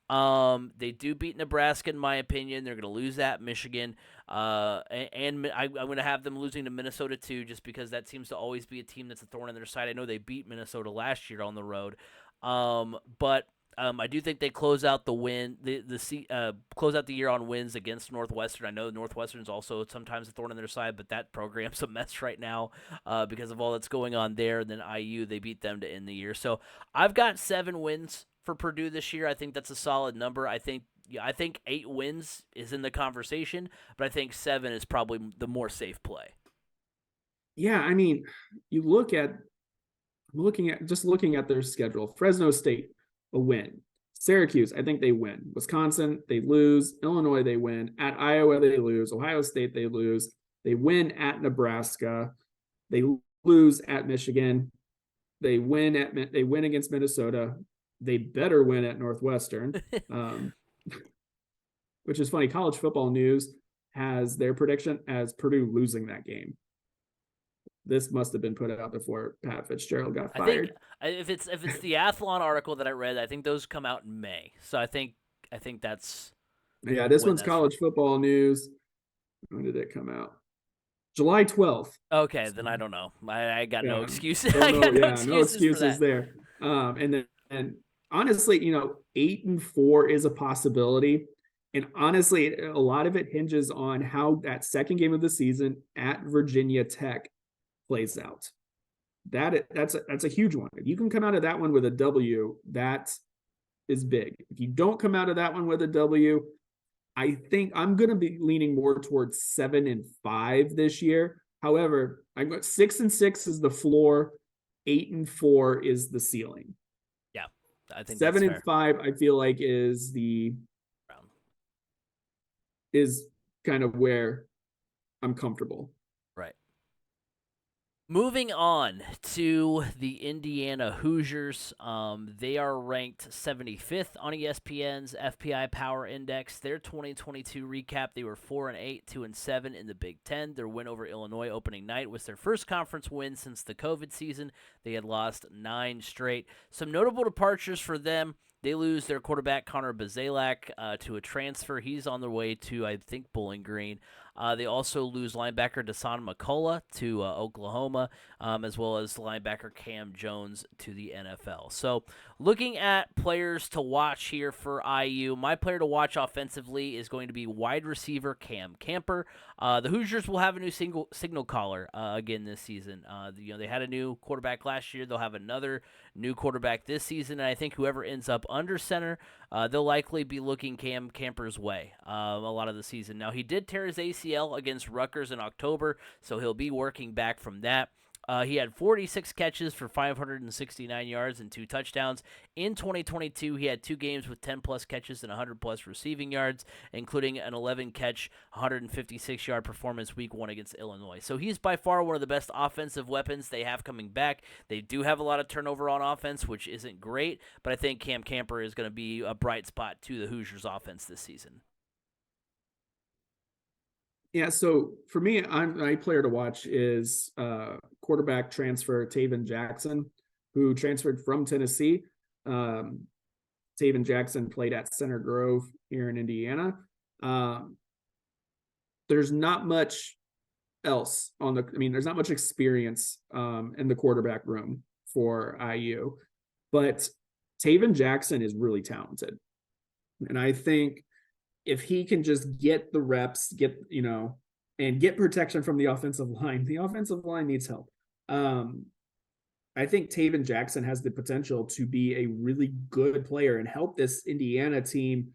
They do beat Nebraska, in my opinion. They're going to lose at Michigan. And I'm going to have them losing to Minnesota, too, just because that seems to always be a team that's a thorn in their side. I know they beat Minnesota last year on the road. But I do think they close out close out the year on wins against Northwestern. I know Northwestern's also sometimes a thorn in their side, but that program's a mess right now because of all that's going on there. And then IU, they beat them to end the year. So I've got 7 wins for Purdue this year. I think that's a solid number. I think 8 wins is in the conversation, but I think 7 is probably the more safe play. Yeah, I mean, looking at their schedule. Fresno State, a win. Syracuse, I think they win. Wisconsin, they lose. Illinois, they win. At Iowa, they lose. Ohio State, they lose. They win at Nebraska. They lose at Michigan. They win against Minnesota. They better win at Northwestern, which is funny. College Football News has their prediction as Purdue losing that game. This must have been put out before Pat Fitzgerald got fired. I think if it's the Athlon article that I read, I think those come out in May. So I think that's this one's College Football News. When did it come out? July 12th. Okay, then I don't know. I got no excuses. No excuses there. And honestly, 8-4 is a possibility. And honestly, a lot of it hinges on how that second game of the season at Virginia Tech plays out. That's a huge one. If you can come out of that one with a W, that is big. If you don't come out of that one with a W, I think I'm going to be leaning more towards 7-5 this year. However, I'm going 6-6 is the floor, 8-4 is the ceiling. Yeah, I think 7-5. I feel like is kind of where I'm comfortable. Right. Moving on to the Indiana Hoosiers, they are ranked 75th on ESPN's FPI Power Index. Their 2022 recap, they were 4-8, 2-7 in the Big Ten. Their win over Illinois opening night was their first conference win since the COVID season. They had lost 9 straight. Some notable departures for them. They lose their quarterback, Connor Bazelak, to a transfer. He's on the way to, I think, Bowling Green. They also lose linebacker Dasan McCullough to Oklahoma, as well as linebacker Cam Jones to the NFL. So looking at players to watch here for IU, my player to watch offensively is going to be wide receiver Cam Camper. The Hoosiers will have a new signal caller again this season. They had a new quarterback last year. They'll have another new quarterback this season, and I think whoever ends up under center, they'll likely be looking Cam Camper's way a lot of the season. Now, he did tear his ACL against Rutgers in October, so he'll be working back from that. He had 46 catches for 569 yards and 2 touchdowns. In 2022, he had 2 games with 10-plus catches and 100-plus receiving yards, including an 11-catch, 156-yard performance Week 1 against Illinois. So he's by far one of the best offensive weapons they have coming back. They do have a lot of turnover on offense, which isn't great, but I think Cam Camper is going to be a bright spot to the Hoosiers' offense this season. Yeah, so for me, my player to watch is quarterback transfer Taven Jackson, who transferred from Tennessee. Taven Jackson played at Center Grove here in Indiana. There's not much else there's not much experience in the quarterback room for IU, but Taven Jackson is really talented. And I think if he can just get the reps, and get protection from the offensive line needs help. I think Taven Jackson has the potential to be a really good player and help this Indiana team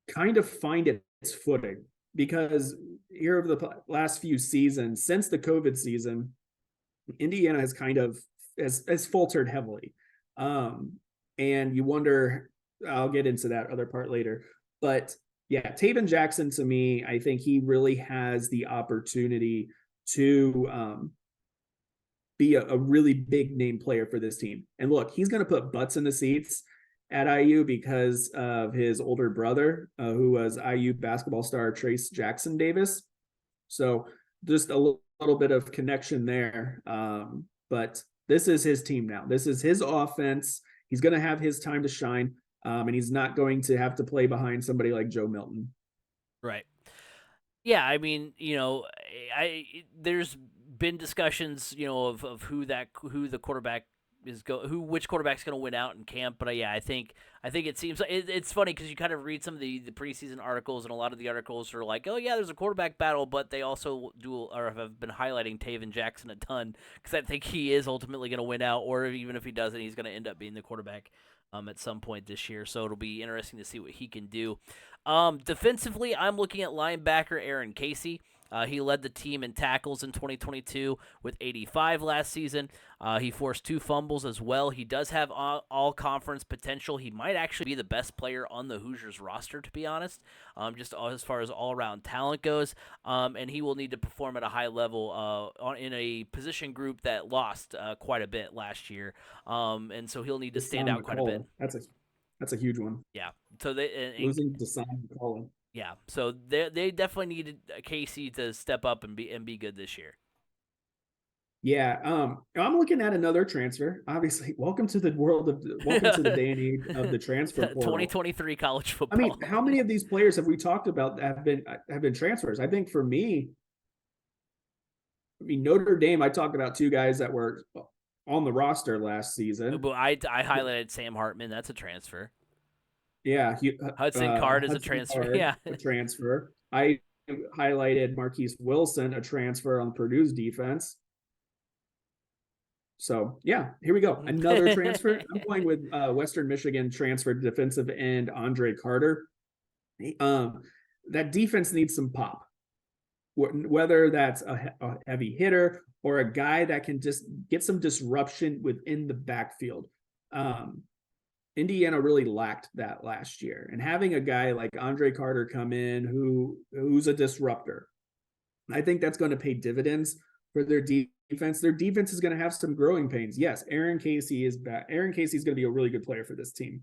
kind of find its footing, because here over the last few seasons, since the COVID season, Indiana has kind of has faltered heavily. And you wonder, I'll get into that other part later, but yeah, Taven Jackson, to me, I think he really has the opportunity to be a really big name player for this team. And look, he's going to put butts in the seats at IU because of his older brother, who was IU basketball star Trace Jackson Davis. So just a little bit of connection there. But this is his team now. This is his offense. He's going to have his time to shine. And he's not going to have to play behind somebody like Joe Milton. Right. Yeah, I mean, there's been discussions, of who the quarterback which quarterback's going to win out in camp. But yeah, I think it seems it's funny because you kind of read some of the preseason articles, and a lot of the articles are like, oh yeah, there's a quarterback battle, but they also have been highlighting Taven Jackson a ton because I think he is ultimately going to win out, or even if he doesn't, he's going to end up being the quarterback at some point this year. So it'll be interesting to see what he can do. Defensively, I'm looking at linebacker Aaron Casey. He led the team in tackles in 2022 with 85 last season. He forced 2 fumbles as well. He does have all-conference potential. He might actually be the best player on the Hoosiers roster, to be honest, just as far as all-around talent goes. And he will need to perform at a high level in a position group that lost quite a bit last year. And so he'll need to stand out quite a bit. That's a huge one. Yeah. So losing Deshaun McCullough. Yeah, so they definitely needed Casey to step up and be good this year. Yeah, I'm looking at another transfer. Obviously, welcome to the day and age of the transfer portal. 2023 college football. I mean, how many of these players have we talked about that have been transfers? I think for me, Notre Dame. I talked about 2 guys that were on the roster last season. But I highlighted Sam Hartman. That's a transfer. Yeah, Hudson Card is a transfer. A transfer. I highlighted Marquise Wilson, a transfer on Purdue's defense. So yeah, here we go. Another transfer. I'm going with Western Michigan transfer defensive end Andre Carter. That defense needs some pop. Whether that's a heavy hitter or a guy that can just get some disruption within the backfield. Indiana really lacked that last year, and having a guy like Andre Carter come in who's a disruptor, I think that's going to pay dividends for their defense. Their defense is going to have some growing pains. Yes, Aaron Casey is back. Aaron Casey is going to be a really good player for this team,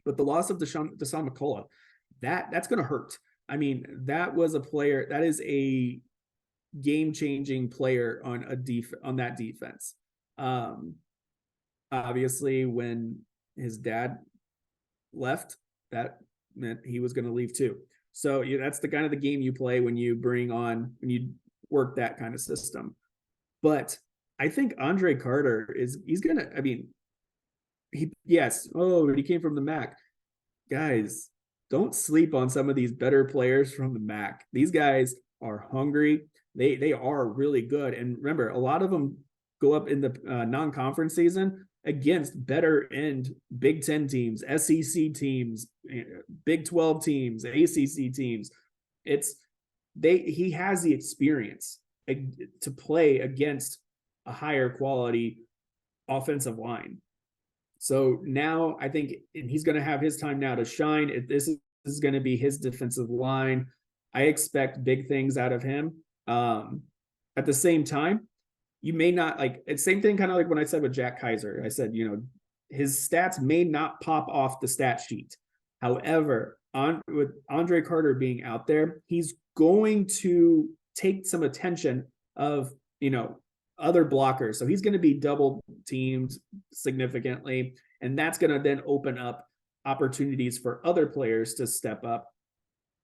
but the loss of Deshaun McCullough, that's going to hurt. I mean, that was a player that is a game-changing player on that defense. Obviously, when his dad left, that meant he was going to leave too. So that's the kind of the game you play when you work that kind of system. But I think Andre Carter he came from the MAC. Guys, don't sleep on some of these better players from the MAC. These guys are hungry. They are really good. And remember, a lot of them go up in the non-conference season against better end Big Ten teams, SEC teams, Big 12 teams, ACC teams. He has the experience to play against a higher quality offensive line. So now I think he's going to have his time now to shine. This is going to be his defensive line. I expect big things out of him. At the same time, you may not it's same thing, kind of like when I said with Jack Kaiser. I said, his stats may not pop off the stat sheet. However, with Andre Carter being out there, he's going to take some attention of, other blockers. So he's going to be double teamed significantly. And that's going to then open up opportunities for other players to step up.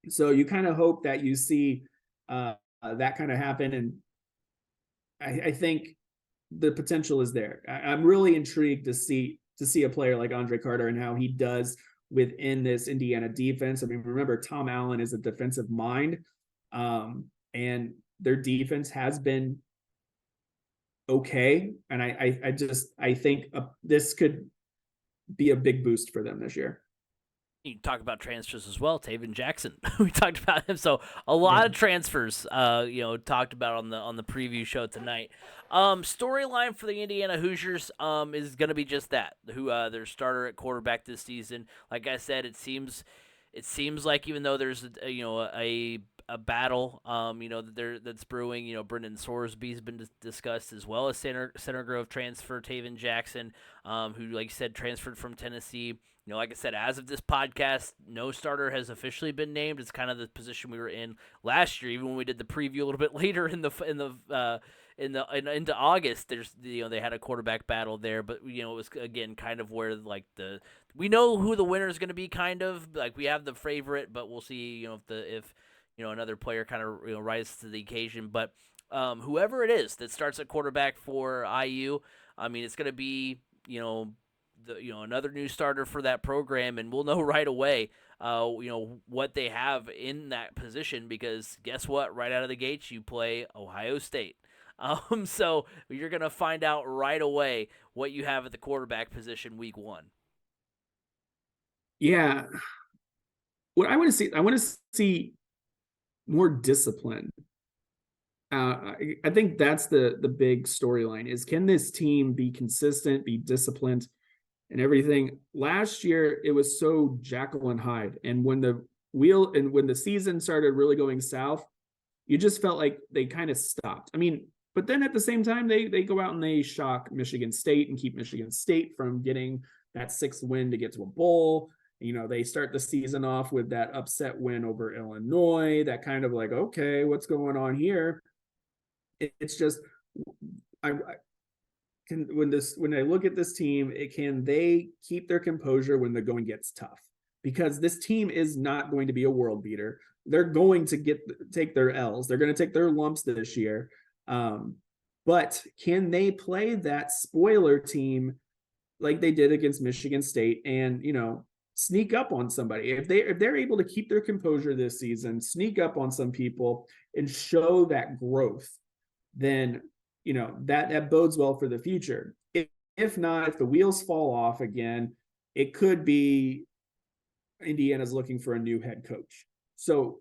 So you kind of hope that you see that kind of happen. And I think the potential is there. I'm really intrigued to see a player like Andre Carter and how he does within this Indiana defense. I mean, remember, Tom Allen is a defensive mind, and their defense has been okay. And I think this could be a big boost for them this year. You talk about transfers as well. Taven Jackson, we talked about him. So a lot of transfers, talked about on the preview show tonight. Storyline for the Indiana Hoosiers is going to be just that. Their starter at quarterback this season. Like I said, it seems like even though there's a battle, that's brewing. Brendan Sorsby's been discussed, as well as Center Grove transfer Taven Jackson, who, like you said, transferred from Tennessee. Like I said, as of this podcast, no starter has officially been named. It's kind of the position we were in last year, even when we did the preview a little bit later into August. There's they had a quarterback battle there, but it was again kind of where we know who the winner is going to be. Kind of like we have the favorite, but we'll see if another player kind of rises to the occasion. But whoever it is that starts at quarterback for IU, I mean, it's going to be another new starter for that program, and we'll know right away, what they have in that position, because guess what? Right out of the gates, you play Ohio State. So you're going to find out right away what you have at the quarterback position week 1. Yeah. What I want to see more discipline. I think that's the big storyline is, can this team be consistent, be disciplined, and everything? Last year, it was so Jekyll and Hyde. And when the season started really going south, you just felt like they kind of stopped. I mean, but then at the same time, they go out and they shock Michigan State and keep Michigan State from getting that 6th win to get to a bowl. They start the season off with that upset win over Illinois, that kind of like, okay, what's going on here? It's just, when I look at this team, can they keep their composure when the going gets tough? Because this team is not going to be a world beater. They're going to take their L's. They're going to take their lumps this year. But can they play that spoiler team like they did against Michigan State and, sneak up on somebody? If they're able to keep their composure this season, sneak up on some people and show that growth, then that bodes well for the future. If not, if the wheels fall off again, it could be Indiana's looking for a new head coach. So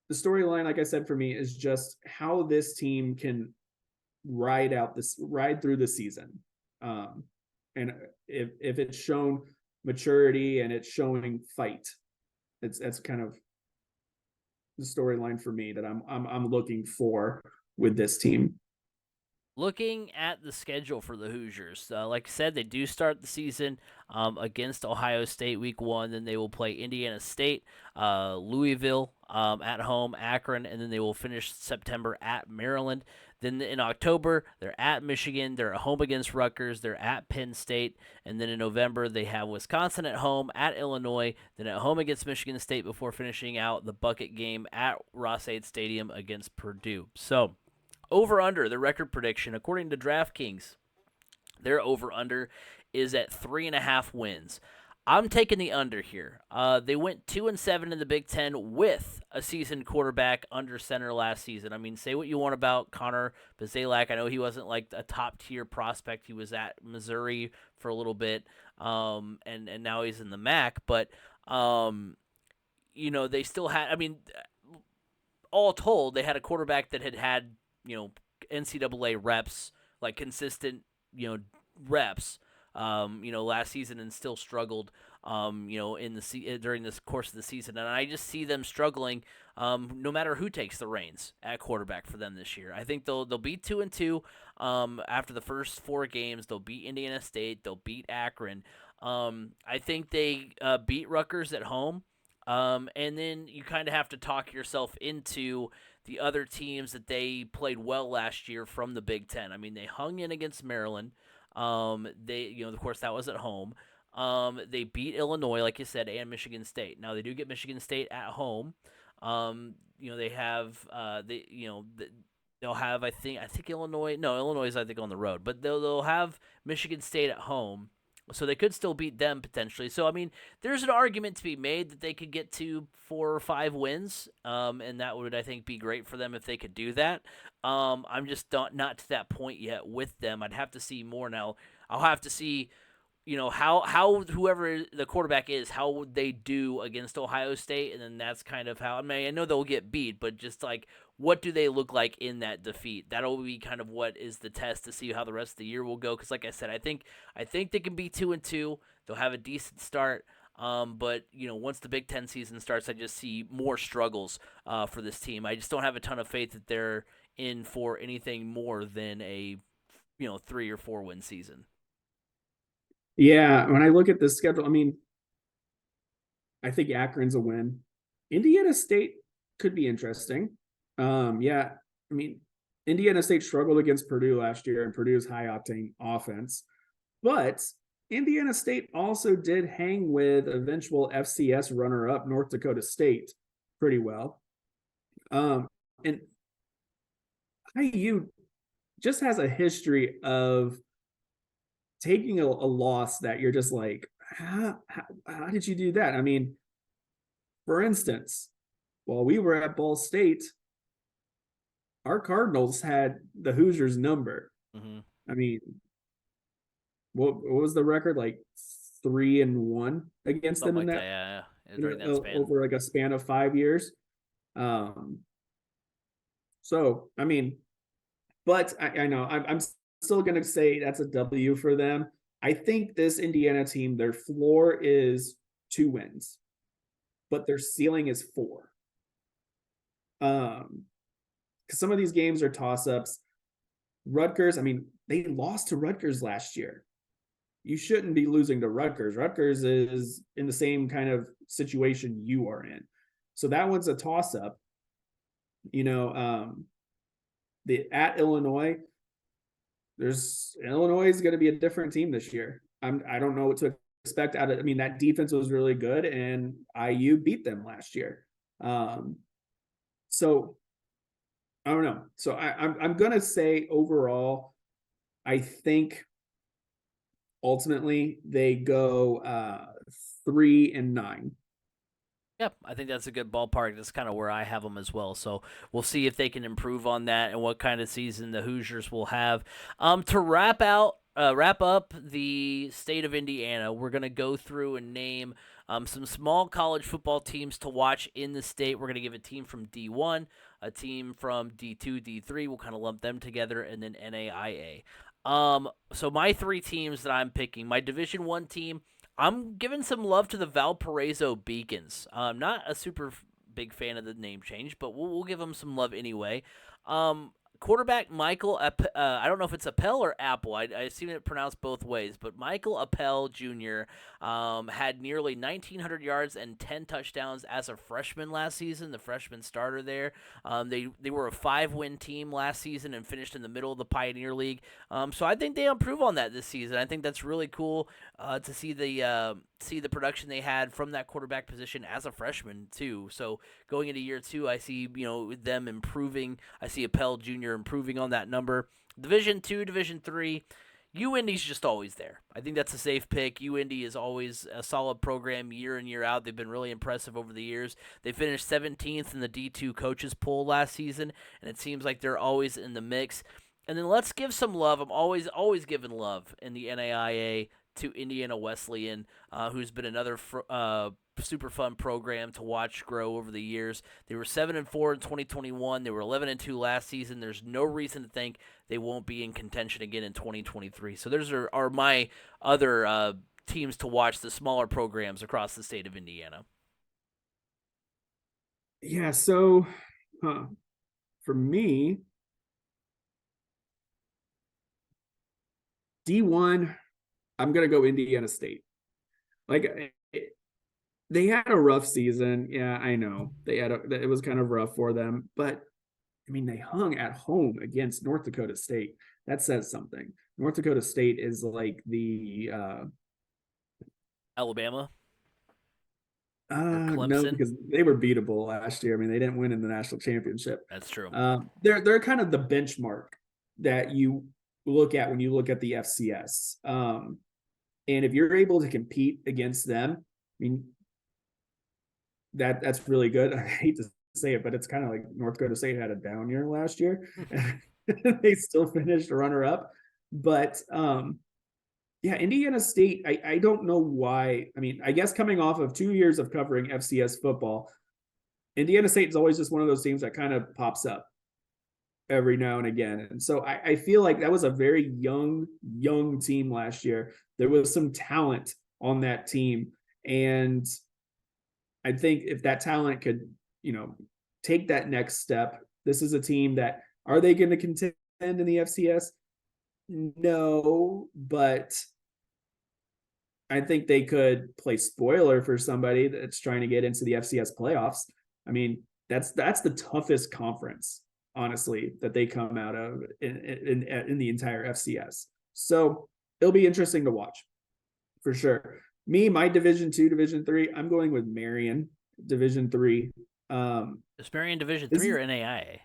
the storyline, like I said, for me, is just how this team can ride through the season. And if it's shown maturity and it's showing fight, that's kind of the storyline for me that I'm looking for with this team. Looking at the schedule for the Hoosiers, like I said, they do start the season against Ohio State week 1. Then they will play Indiana State, Louisville at home, Akron, and then they will finish September at Maryland. Then in October, they're at Michigan. They're at home against Rutgers. They're at Penn State. And then in November, they have Wisconsin at home, at Illinois, then at home against Michigan State before finishing out the bucket game at Ross-Ade Stadium against Purdue. So, over-under, the record prediction, according to DraftKings, their over-under is at 3.5 wins. I'm taking the under here. They went 2-7 in the Big Ten with a seasoned quarterback under center last season. I mean, say what you want about Connor Bazelak. I know he wasn't like a top-tier prospect. He was at Missouri for a little bit, and now he's in the MAC. But, they still had – I mean, all told, they had a quarterback that had NCAA reps, like consistent, reps, last season, and still struggled, during this course of the season. And I just see them struggling, no matter who takes the reins at quarterback for them this year. I think they'll be 2-2, after the first 4 games. They'll beat Indiana State. They'll beat Akron. I think they beat Rutgers at home. And then you kind of have to talk yourself into the other teams that they played well last year from the Big Ten. I mean, they hung in against Maryland. Of course, that was at home. They beat Illinois, like you said, and Michigan State. Now they do get Michigan State at home. They have they'll have I think Illinois. No, Illinois is I think on the road, but they'll have Michigan State at home. So they could still beat them potentially. So I mean, there's an argument to be made that they could get to 4 or 5 wins, and that would I think be great for them if they could do that. I'm just not to that point yet with them. I'd have to see more now. I'll have to see how whoever the quarterback is, how would they do against Ohio State, and then that's kind of how. I mean, I know they'll get beat, but just like what do they look like in that defeat? That'll be kind of what is the test to see how the rest of the year will go. Because like I said, I think they can be 2-2. They'll have a decent start. But once the Big Ten season starts, I just see more struggles for this team. I just don't have a ton of faith that they're in for anything more than a 3 or 4 win season. Yeah, when I look at the schedule, I mean, I think Akron's a win. Indiana State could be interesting. Yeah, I mean, Indiana State struggled against Purdue last year, and Purdue's high-octane offense. But Indiana State also did hang with eventual FCS runner-up North Dakota State pretty well. And IU just has a history of taking a loss that you're just like, how did you do that? I mean, for instance, while we were at Ball State, our Cardinals had the Hoosiers number. Mm-hmm. I mean, what was the record? Like 3-1 against Something them in like that? Yeah. It was during that span. Over like a span of 5 years. So I mean, but I know I'm still going to say that's a W for them. I think this Indiana team, their floor is 2 wins, but their ceiling is 4. Because some of these games are toss-ups. Rutgers, I mean, they lost to Rutgers last year. You shouldn't be losing to Rutgers. Rutgers is in the same kind of situation you are in. So that one's a toss-up. At Illinois, Illinois is going to be a different team this year. I don't know what to expect out of. I mean, that defense was really good, and IU beat them last year. So I don't know. So I'm going to say overall, I think ultimately they go 3-9. Yep, I think that's a good ballpark. That's kind of where I have them as well. So we'll see if they can improve on that and what kind of season the Hoosiers will have. To wrap up the state of Indiana, we're going to go through and name some small college football teams to watch in the state. We're going to give a team from D1, a team from D2, D3. We'll kind of lump them together, and then NAIA. So my 3 teams that I'm picking, my Division 1 team, I'm giving some love to the Valparaiso Beacons. I'm not a super big fan of the name change, but we'll give them some love anyway. Quarterback Michael, I don't know if it's Appel or Apple. I've seen it pronounced both ways, but Michael Appel Jr. Had nearly 1,900 yards and 10 touchdowns as a freshman last season, the freshman starter there. They were a 5-win team last season and finished in the middle of the Pioneer League. So I think they improve on that this season. I think that's really cool to see the production they had from that quarterback position as a freshman too. So going into year 2, I see them improving. I see Appel Jr. improving on that number. Division 2, Division 3, UIndy's just always there. I think that's a safe pick. UIndy is always a solid program year in, year out. They've been really impressive over the years. They finished 17th in the D2 coaches poll last season, and it seems like they're always in the mix. And then let's give some love. I'm always giving love in the NAIA to Indiana Wesleyan, who's been another super fun program to watch grow over the years. They were 7-4 in 2021. They were 11-2 last season. There's no reason to think they won't be in contention again in 2023. So those are my other teams to watch, the smaller programs across the state of Indiana. Yeah, so for me, D1, I'm going to go Indiana State. They had a rough season. Yeah, I know. It was kind of rough for them, but I mean, they hung at home against North Dakota State. That says something. North Dakota State is like the Alabama or No, Clemson. because they were beatable last year. I mean, they didn't win in the national championship. That's true. They're kind of the benchmark that you look at when you look at the FCS. And if you're able to compete against them, I mean, that's really good. I hate to say it, but it's kind of like North Dakota State had a down year last year. They still finished runner up. But yeah, Indiana State, I don't know why. I mean, I guess coming off of 2 years of covering FCS football, Indiana State is always just one of those teams that kind of pops up every now and again. And so I feel like that was a very young team last year. There was some talent on that team. And I think if that talent could, take that next step, this is a team that, are they going to contend in the FCS? No, but I think they could play spoiler for somebody that's trying to get into the FCS playoffs. I mean, that's the toughest conference, honestly, that they come out of in the entire FCS. So it'll be interesting to watch for sure. My Division 2, Division 3, I'm going with Marion, Division 3. Is Marion Division 3 or NAIA?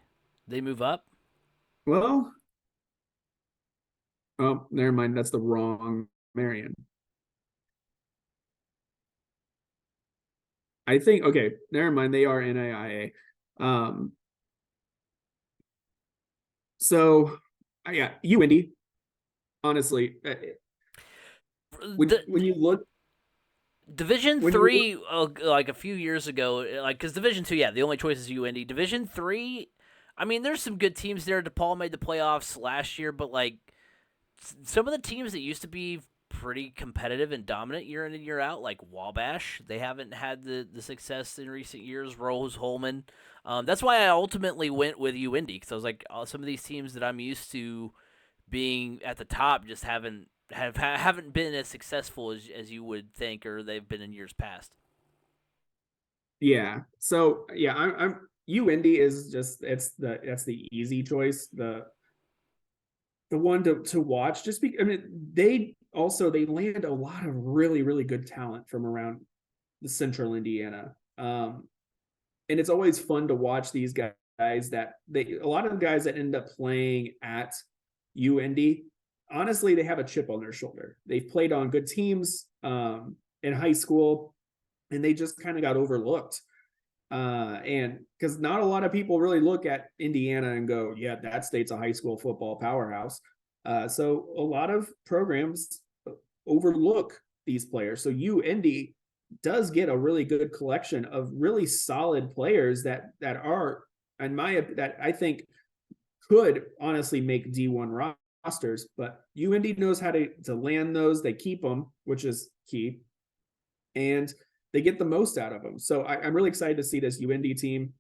They move up? Well, oh, never mind. That's the wrong Marion. I think, okay, never mind. They are NAIA. So, yeah, UIndy, honestly, when you look, Division 3, like a few years ago, like, because Division 2, yeah, the only choice is UIndy. Division 3, I mean, there's some good teams there. DePaul made the playoffs last year, but, like, some of the teams that used to be pretty competitive and dominant year in and year out, like Wabash, they haven't had the success in recent years. Rose-Hulman. That's why I ultimately went with UIndy, because I was like, some of these teams that I'm used to being at the top just haven't been as successful as you would think, or they've been in years past. Yeah. So yeah, I'm UIndy is just that's the easy choice, the one to watch. Just because, I mean, they land a lot of really good talent from around the central Indiana. And it's always fun to watch these guys that a lot of the guys that end up playing at UIndy, honestly, they have a chip on their shoulder. They've played on good teams in high school, and they just kind of got overlooked. And because not a lot of people really look at Indiana and go, yeah, that state's a high school football powerhouse. So a lot of programs overlook these players. So UIndy does get a really good collection of really solid players that are, that I think could honestly make D1 rosters. But UIndy knows how to land those. They keep them, which is key, and they get the most out of them. So I'm really excited to see this UIndy team,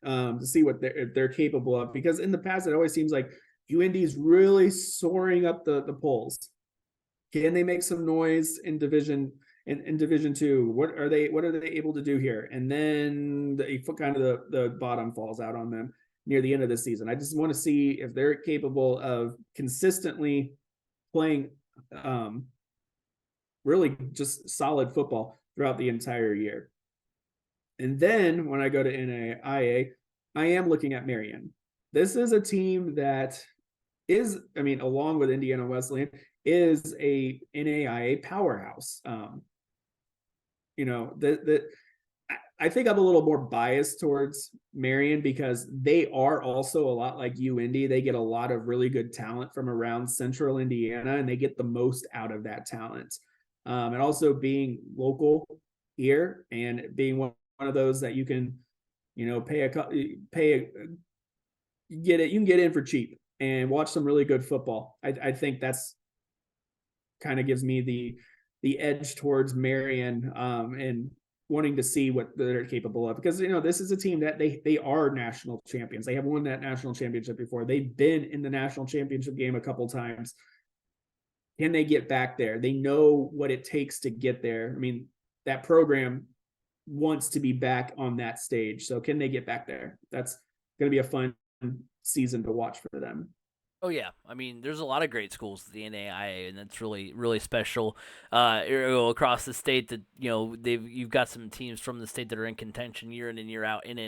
to see what they're capable of, because in the past it always seems like UIndy is really soaring up the polls. Can they make some noise in Division 2? What are they able to do here? And then the bottom falls out on them near the end of the season. I just want to see if they're capable of consistently playing really just solid football throughout the entire year. And then when I go to NAIA, I am looking at Marion. This is a team that is, I mean, along with Indiana Wesleyan, is a NAIA powerhouse. I think I'm a little more biased towards Marion because they are also a lot like UIndy. They get a lot of really good talent from around central Indiana, and they get the most out of that talent. And also being local here and being one of those that you can, you can get in for cheap and watch some really good football. I think that's kind of gives me the edge towards Marion, and wanting to see what they're capable of, because this is a team that they are national champions. They have won that national championship before. They've been in the national championship game a couple times. Can they get back there? They know what it takes to get there. I mean, that program wants to be back on that stage. So can they get back there? That's going to be a fun season to watch for them. Oh yeah, I mean, there's a lot of great schools at the NAIA, and that's really really special. Across the state, that you've got some teams from the state that are in contention year in and year out in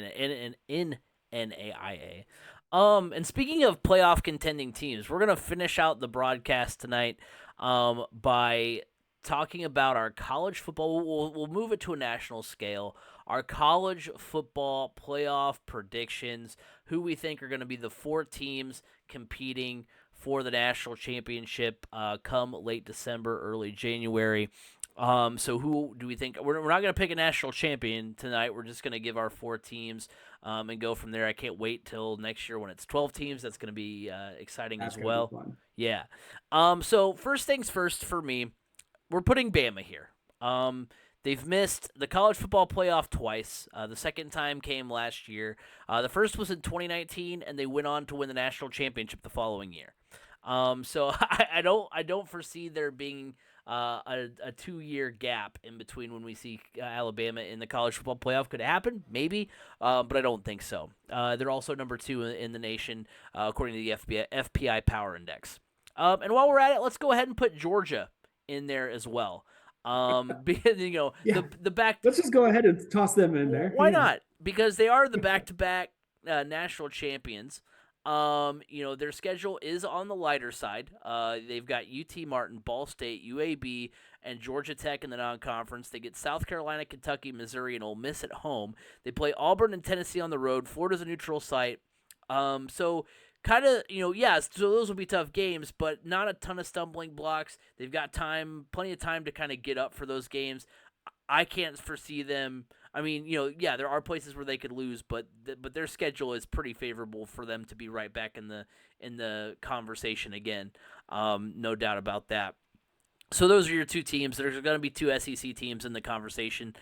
NAIA. And speaking of playoff contending teams, we're gonna finish out the broadcast tonight by talking about our college football. We'll move it to a national scale. Our college football playoff predictions, who we think are going to be the 4 teams competing for the national championship come late December, early January. So who do we think? We're not going to pick a national champion tonight. We're just going to give our 4 teams and go from there. I can't wait till next year when it's 12 teams. That's going to be exciting That's as gonna be well. fun. Yeah. So first things first for me, we're putting Bama here. They've missed the college football playoff twice. The second time came last year. The first was in 2019, and they went on to win the national championship the following year. So I don't foresee there being a 2-year gap in between when we see Alabama in the college football playoff. Could it happen? Maybe, but I don't think so. They're also number 2 in the nation according to the FPI Power Index. And while we're at it, let's go ahead and put Georgia in there as well. Because Yeah. the back. Let's just go ahead and toss them in there. Why Yeah. not? Because they are the back-to-back national champions. Their schedule is on the lighter side. They've got UT Martin, Ball State, UAB, and Georgia Tech in the non-conference. They get South Carolina, Kentucky, Missouri, and Ole Miss at home. They play Auburn and Tennessee on the road. Florida's a neutral site. So kind of, so those will be tough games, but not a ton of stumbling blocks. They've got plenty of time to kind of get up for those games. I can't foresee them. I mean, there are places where they could lose, but their schedule is pretty favorable for them to be right back in the conversation again. No doubt about that. So those are your 2 teams. There's going to be 2 SEC teams in the conversation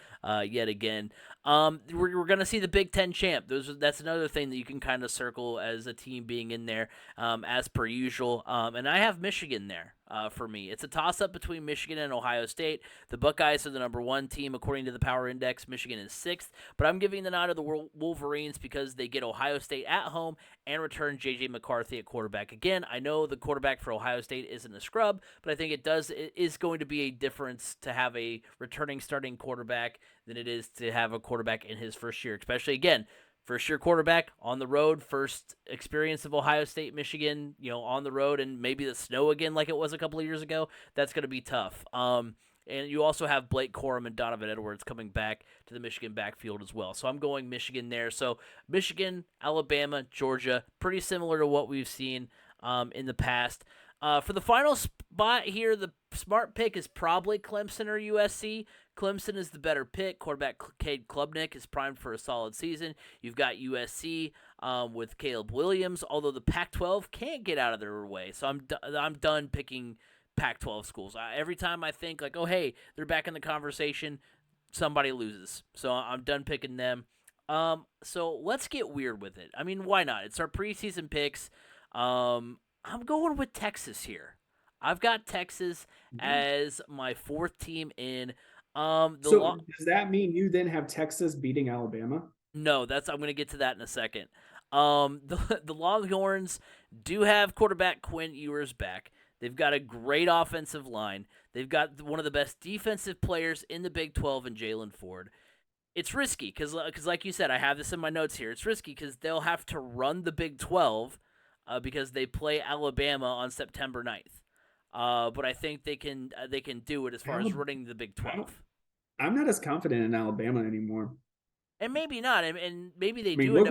yet again. We're going to see the Big Ten champ. That's another thing that you can kind of circle as a team being in there as per usual. And I have Michigan there for me. It's a toss-up between Michigan and Ohio State. The Buckeyes are the number 1 team according to the Power Index. Michigan is 6th. But I'm giving the nod to the Wolverines because they get Ohio State at home and return J.J. McCarthy at quarterback. Again, I know the quarterback for Ohio State isn't a scrub, but I think it is going to be a difference to have a returning starting quarterback than it is to have a quarterback in his first year, especially, again, first-year quarterback on the road, first experience of Ohio State, Michigan, on the road, and maybe the snow again like it was a couple of years ago. That's going to be tough. And you also have Blake Corum and Donovan Edwards coming back to the Michigan backfield as well. So I'm going Michigan there. So Michigan, Alabama, Georgia, pretty similar to what we've seen in the past. For the final spot here, the smart pick is probably Clemson or USC. Clemson is the better pick. Quarterback Cade Klubnik is primed for a solid season. You've got USC with Caleb Williams, although the Pac-12 can't get out of their way. So I'm done picking Pac-12 schools. Every time I think like, oh, hey, they're back in the conversation, somebody loses. So I'm done picking them. So let's get weird with it. I mean, why not? It's our preseason picks. I'm going with Texas here. I've got Texas as my 4th team in. Does that mean you then have Texas beating Alabama? No, I'm going to get to that in a second. The Longhorns do have quarterback Quinn Ewers back. They've got a great offensive line. They've got one of the best defensive players in the Big 12 in Jalen Ford. It's risky because, like you said, I have this in my notes here. It's risky because they'll have to run the Big 12 because they play Alabama on September 9th. But I think they can do it as far as running the Big 12. I'm not as confident in Alabama anymore. And maybe not, and maybe they do. I mean, look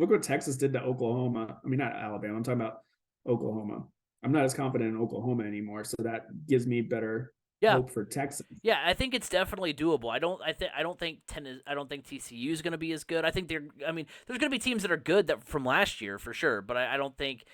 what Texas did to Oklahoma. I mean, not Alabama. I'm talking about Oklahoma. I'm not as confident in Oklahoma anymore, so that gives me better hope for Texas. Yeah, I think it's definitely doable. I don't think TCU is going to be as good. I think there's going to be teams that are good from last year for sure, but I don't think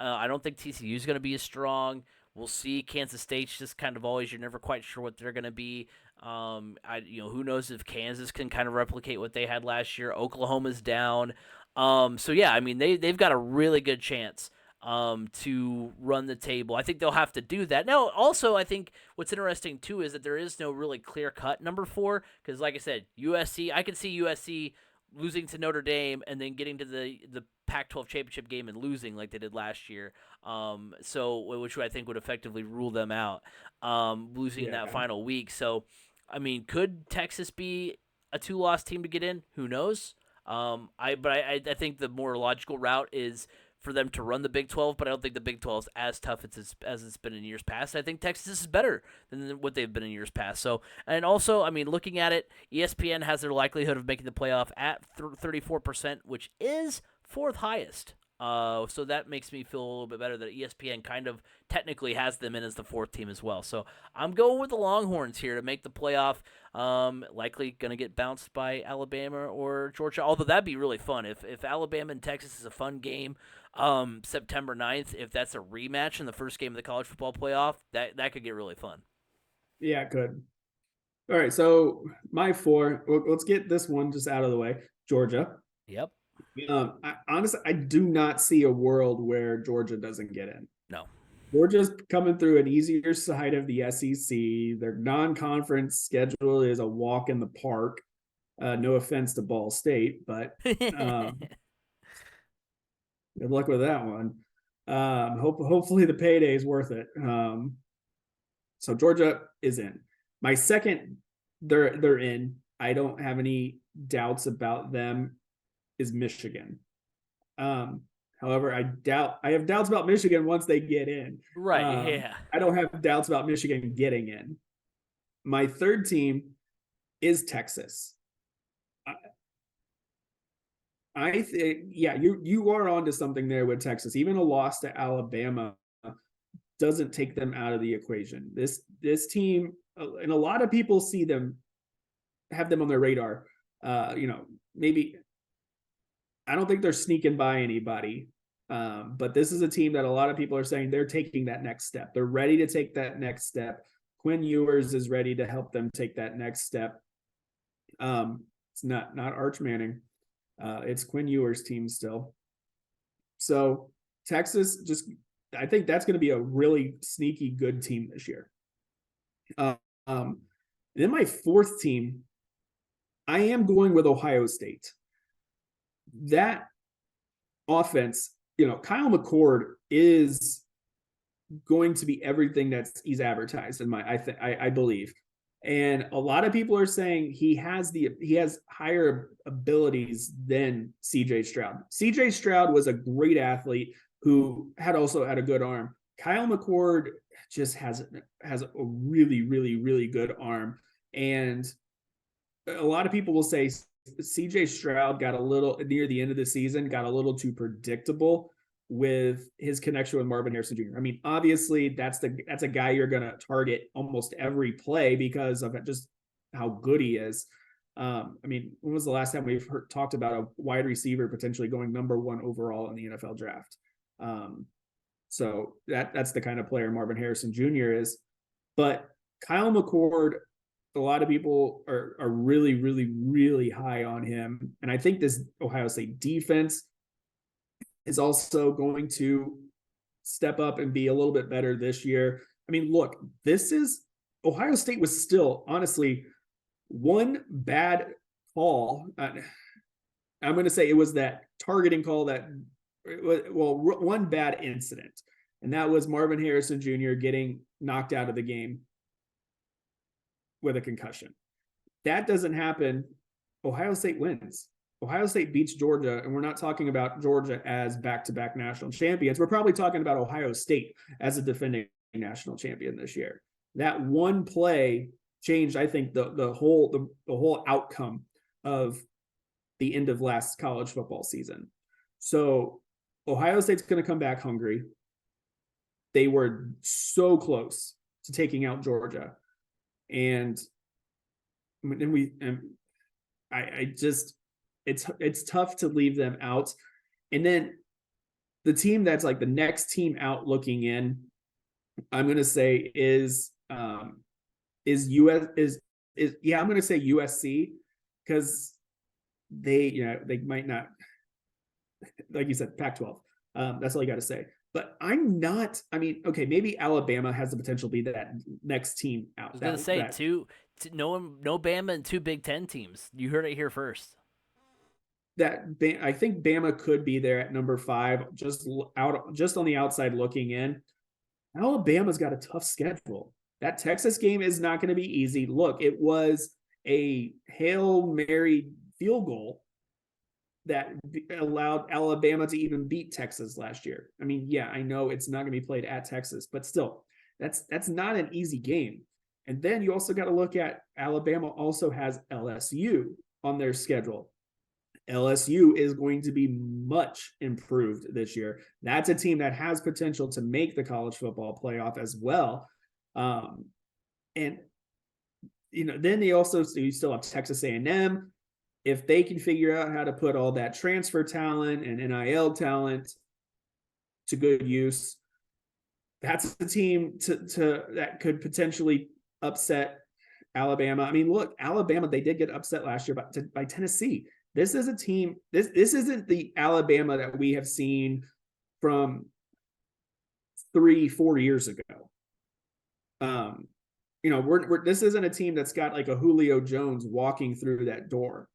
TCU is going to be as strong. We'll see. Kansas State's just kind of always, you're never quite sure what they're going to be. Who knows if Kansas can kind of replicate what they had last year. Oklahoma's down. So yeah, I mean they've got a really good chance to run the table. I think they'll have to do that. Now, also, I think what's interesting, too, is that there is no really clear-cut number 4, because, like I said, USC, I can see USC losing to Notre Dame and then getting to the Pac-12 championship game and losing like they did last year. Which I think would effectively rule them out, losing in that Yeah. final week. So, I mean, could Texas be a 2-loss team to get in? Who knows? I think the more logical route is for them to run the Big 12, but I don't think the Big 12 is as tough as it's been in years past. I think Texas is better than what they've been in years past. So, and also, I mean, looking at it, ESPN has their likelihood of making the playoff at 34%, which is fourth highest. So that makes me feel a little bit better that ESPN kind of technically has them in as the fourth team as well. So I'm going with the Longhorns here to make the playoff. Likely going to get bounced by Alabama or Georgia, although that'd be really fun. If Alabama and Texas is a fun game, September 9th, if that's a rematch in the first game of the college football playoff, that could get really fun. Yeah, it could. All right, so my 4. Let's get this one just out of the way. Georgia. Yep. Honestly, I do not see a world where Georgia doesn't get in. No. Georgia's coming through an easier side of the SEC. Their non-conference schedule is a walk in the park. No offense to Ball State, but good luck with that one. Hopefully the payday is worth it. So Georgia is in. My second, they're in. I don't have any doubts about them. Is Michigan. However, I have doubts about Michigan once they get in. Right. Yeah. I don't have doubts about Michigan getting in. My third team is Texas. I think, yeah, you are onto something there with Texas. Even a loss to Alabama doesn't take them out of the equation. This team, and a lot of people have them on their radar. Maybe I don't think they're sneaking by anybody, but this is a team that a lot of people are saying they're taking that next step. They're ready to take that next step. Quinn Ewers is ready to help them take that next step. It's not Arch Manning. It's Quinn Ewers' team still. So Texas, I think that's going to be a really sneaky good team this year. Then my fourth team, I am going with Ohio State. That offense, Kyle McCord is going to be everything he's advertised I believe. And a lot of people are saying he has higher abilities than CJ Stroud. CJ Stroud was a great athlete who also had a good arm. Kyle McCord just has a really, really, really good arm. And a lot of people will say CJ Stroud got a little near the end of the season, got a little too predictable with his connection with Marvin Harrison Jr. I mean, obviously that's a guy you're going to target almost every play because of just how good he is. I mean, when was the last time we've talked about a wide receiver potentially going number 1 overall in the NFL draft? So that's the kind of player Marvin Harrison Jr. is. But Kyle McCord, a lot of people are really, really, really high on him. And I think this Ohio State defense is also going to step up and be a little bit better this year. I mean, look, Ohio State was still, honestly, one bad call. I'm going to say it was that targeting call one bad incident. And that was Marvin Harrison Jr. getting knocked out of the game with a concussion. That doesn't happen. Ohio State wins. Ohio State beats Georgia, and we're not talking about Georgia as back-to-back national champions. We're probably talking about Ohio State as a defending national champion this year. That one play changed, I think, the whole outcome of the end of last college football season. So Ohio State's going to come back hungry. They were so close to taking out Georgia. And it's tough to leave them out. And then the team that's like the next team out looking in, I'm going to say I'm going to say USC, because they might not, like you said, Pac-12. That's all you got to say. But okay, maybe Alabama has the potential to be that next team out. I was going to say, no Bama and 2 Big Ten teams. You heard it here first. I think Bama could be there at number 5, just on the outside looking in. Alabama's got a tough schedule. That Texas game is not going to be easy. Look, it was a Hail Mary field goal that allowed Alabama to even beat Texas last year. I mean, yeah, I know it's not going to be played at Texas, but still, that's not an easy game. And then you also got to look at Alabama also has LSU on their schedule. LSU is going to be much improved this year. That's a team that has potential to make the college football playoff as well. And then you still have Texas A&M. If they can figure out how to put all that transfer talent and NIL talent to good use, that's the team to that could potentially upset Alabama. I mean, look, Alabama, they did get upset last year by Tennessee. This is a team. This isn't the Alabama that we have seen from 3-4 years ago. This isn't a team that's got like a Julio Jones walking through that door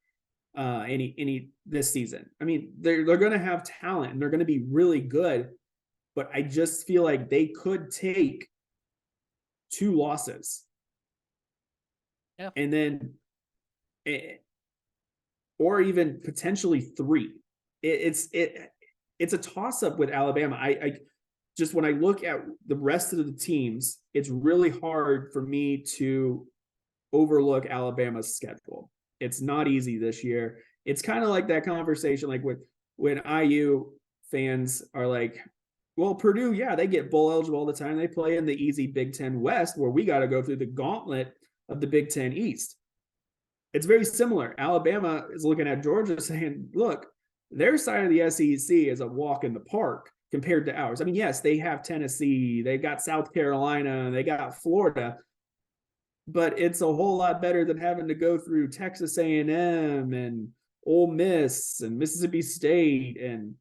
any this season. I mean, they're going to have talent and they're going to be really good, but I just feel like they could take 2 losses. Yeah. And then or even potentially 3. It's a toss-up with Alabama. I just, when I look at the rest of the teams, it's really hard for me to overlook Alabama's schedule. It's not easy this year. It's kind of like that conversation, like when IU fans are like, well, Purdue, yeah, they get bowl eligible all the time. They play in the easy Big Ten West, where we got to go through the gauntlet of the Big Ten East. It's very similar. Alabama is looking at Georgia saying, look, their side of the SEC is a walk in the park compared to ours. I mean, yes, they have Tennessee, they got South Carolina, they got Florida, but it's a whole lot better than having to go through Texas A&M and Ole Miss and Mississippi State and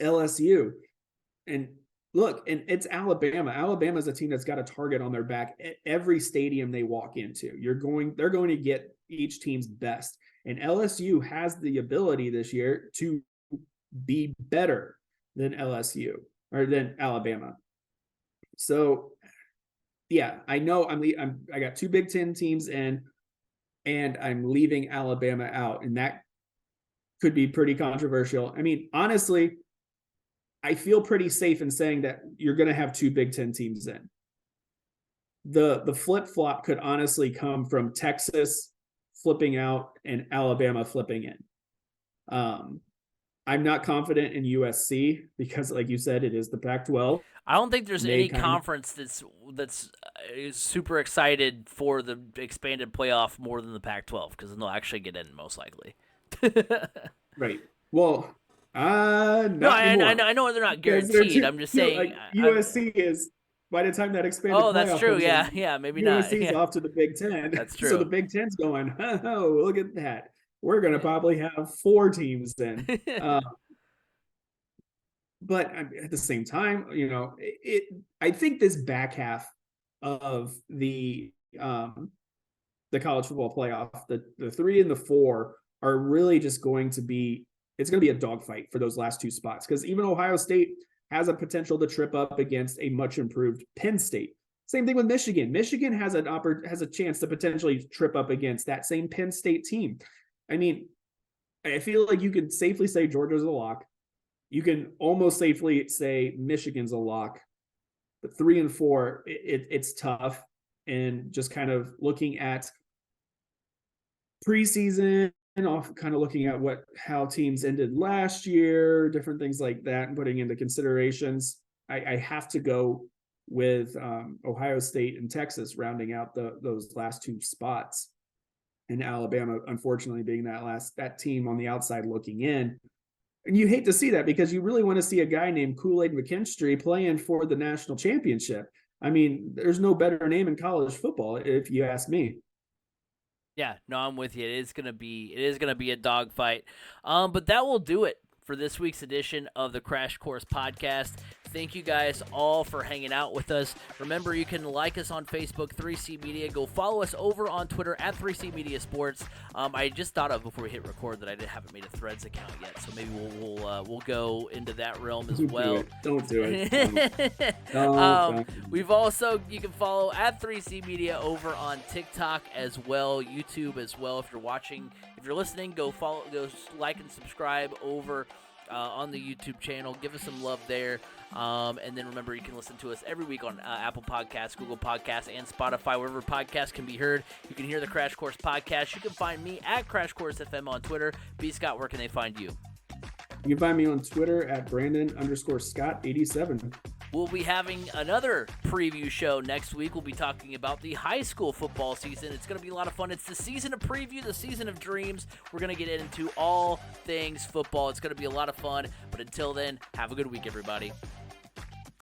LSU. And look, and it's Alabama. Alabama is a team that's got a target on their back at every stadium they walk into. They're going to get each team's best. And LSU has the ability this year to be better than LSU or than Alabama. So, yeah, I know I got 2 Big Ten teams in, and I'm leaving Alabama out, and that could be pretty controversial. I mean, honestly, I feel pretty safe in saying that you're going to have 2 Big Ten teams in. The flip-flop could honestly come from Texas flipping out and Alabama flipping in. I'm not confident in USC because, like you said, it is the Pac-12. I don't think there's any conference that's super excited for the expanded playoff more than the Pac-12, because then they'll actually get in most likely. Right. Well, I know they're not guaranteed. I'm just saying. Like, USC is, by the time that expanded playoff. Oh, that's true. Yeah, maybe USC's not. USC's off to the Big Ten. That's true. So the Big Ten's going, oh, look at that. We're going to probably have 4 teams then. But at the same time, I think this back half of the college football playoff, the 3 and the 4 are really just going to be, it's going to be a dogfight for those last 2 spots, because even Ohio State has a potential to trip up against a much improved Penn State. Same thing with Michigan. Michigan has a chance to potentially trip up against that same Penn State team. I mean, I feel like you can safely say Georgia's a lock. You can almost safely say Michigan's a lock. But 3 and 4, it's tough. And just kind of looking at preseason and kind of looking at how teams ended last year, different things like that, and putting into considerations, I have to go with Ohio State and Texas rounding out those last 2 spots, and Alabama, unfortunately, being that team on the outside looking in. And you hate to see that, because you really want to see a guy named Kool-Aid McKinstry playing for the national championship. I mean, there's no better name in college football, if you ask me. Yeah, no, I'm with you. It is gonna be a dogfight. But that will do it for this week's edition of the Crash Course Podcast. thank you guys all for hanging out with us. Remember, you can like us on Facebook, 3C Media. Go follow us over on Twitter at 3C Media Sports. I just thought of before we hit record that I haven't made a Threads account yet, so maybe we'll go into that realm as well. Don't do it. Don't. We've also, you can follow at 3C Media over on TikTok as well, YouTube as well. If you're listening, go like and subscribe over on the YouTube channel. Give us some love there. And then remember, you can listen to us every week on Apple Podcasts, Google Podcasts, and Spotify, wherever podcasts can be heard. You can hear the Crash Course Podcast. You can find me at Crash Course FM on Twitter. B. Scott, where can they find you? You can find me on Twitter at Brandon_Scott87. We'll be having another preview show next week. We'll be talking about the high school football season. It's going to be a lot of fun. It's the season of preview, the season of dreams. We're going to get into all things football. It's going to be a lot of fun. But until then, have a good week, everybody.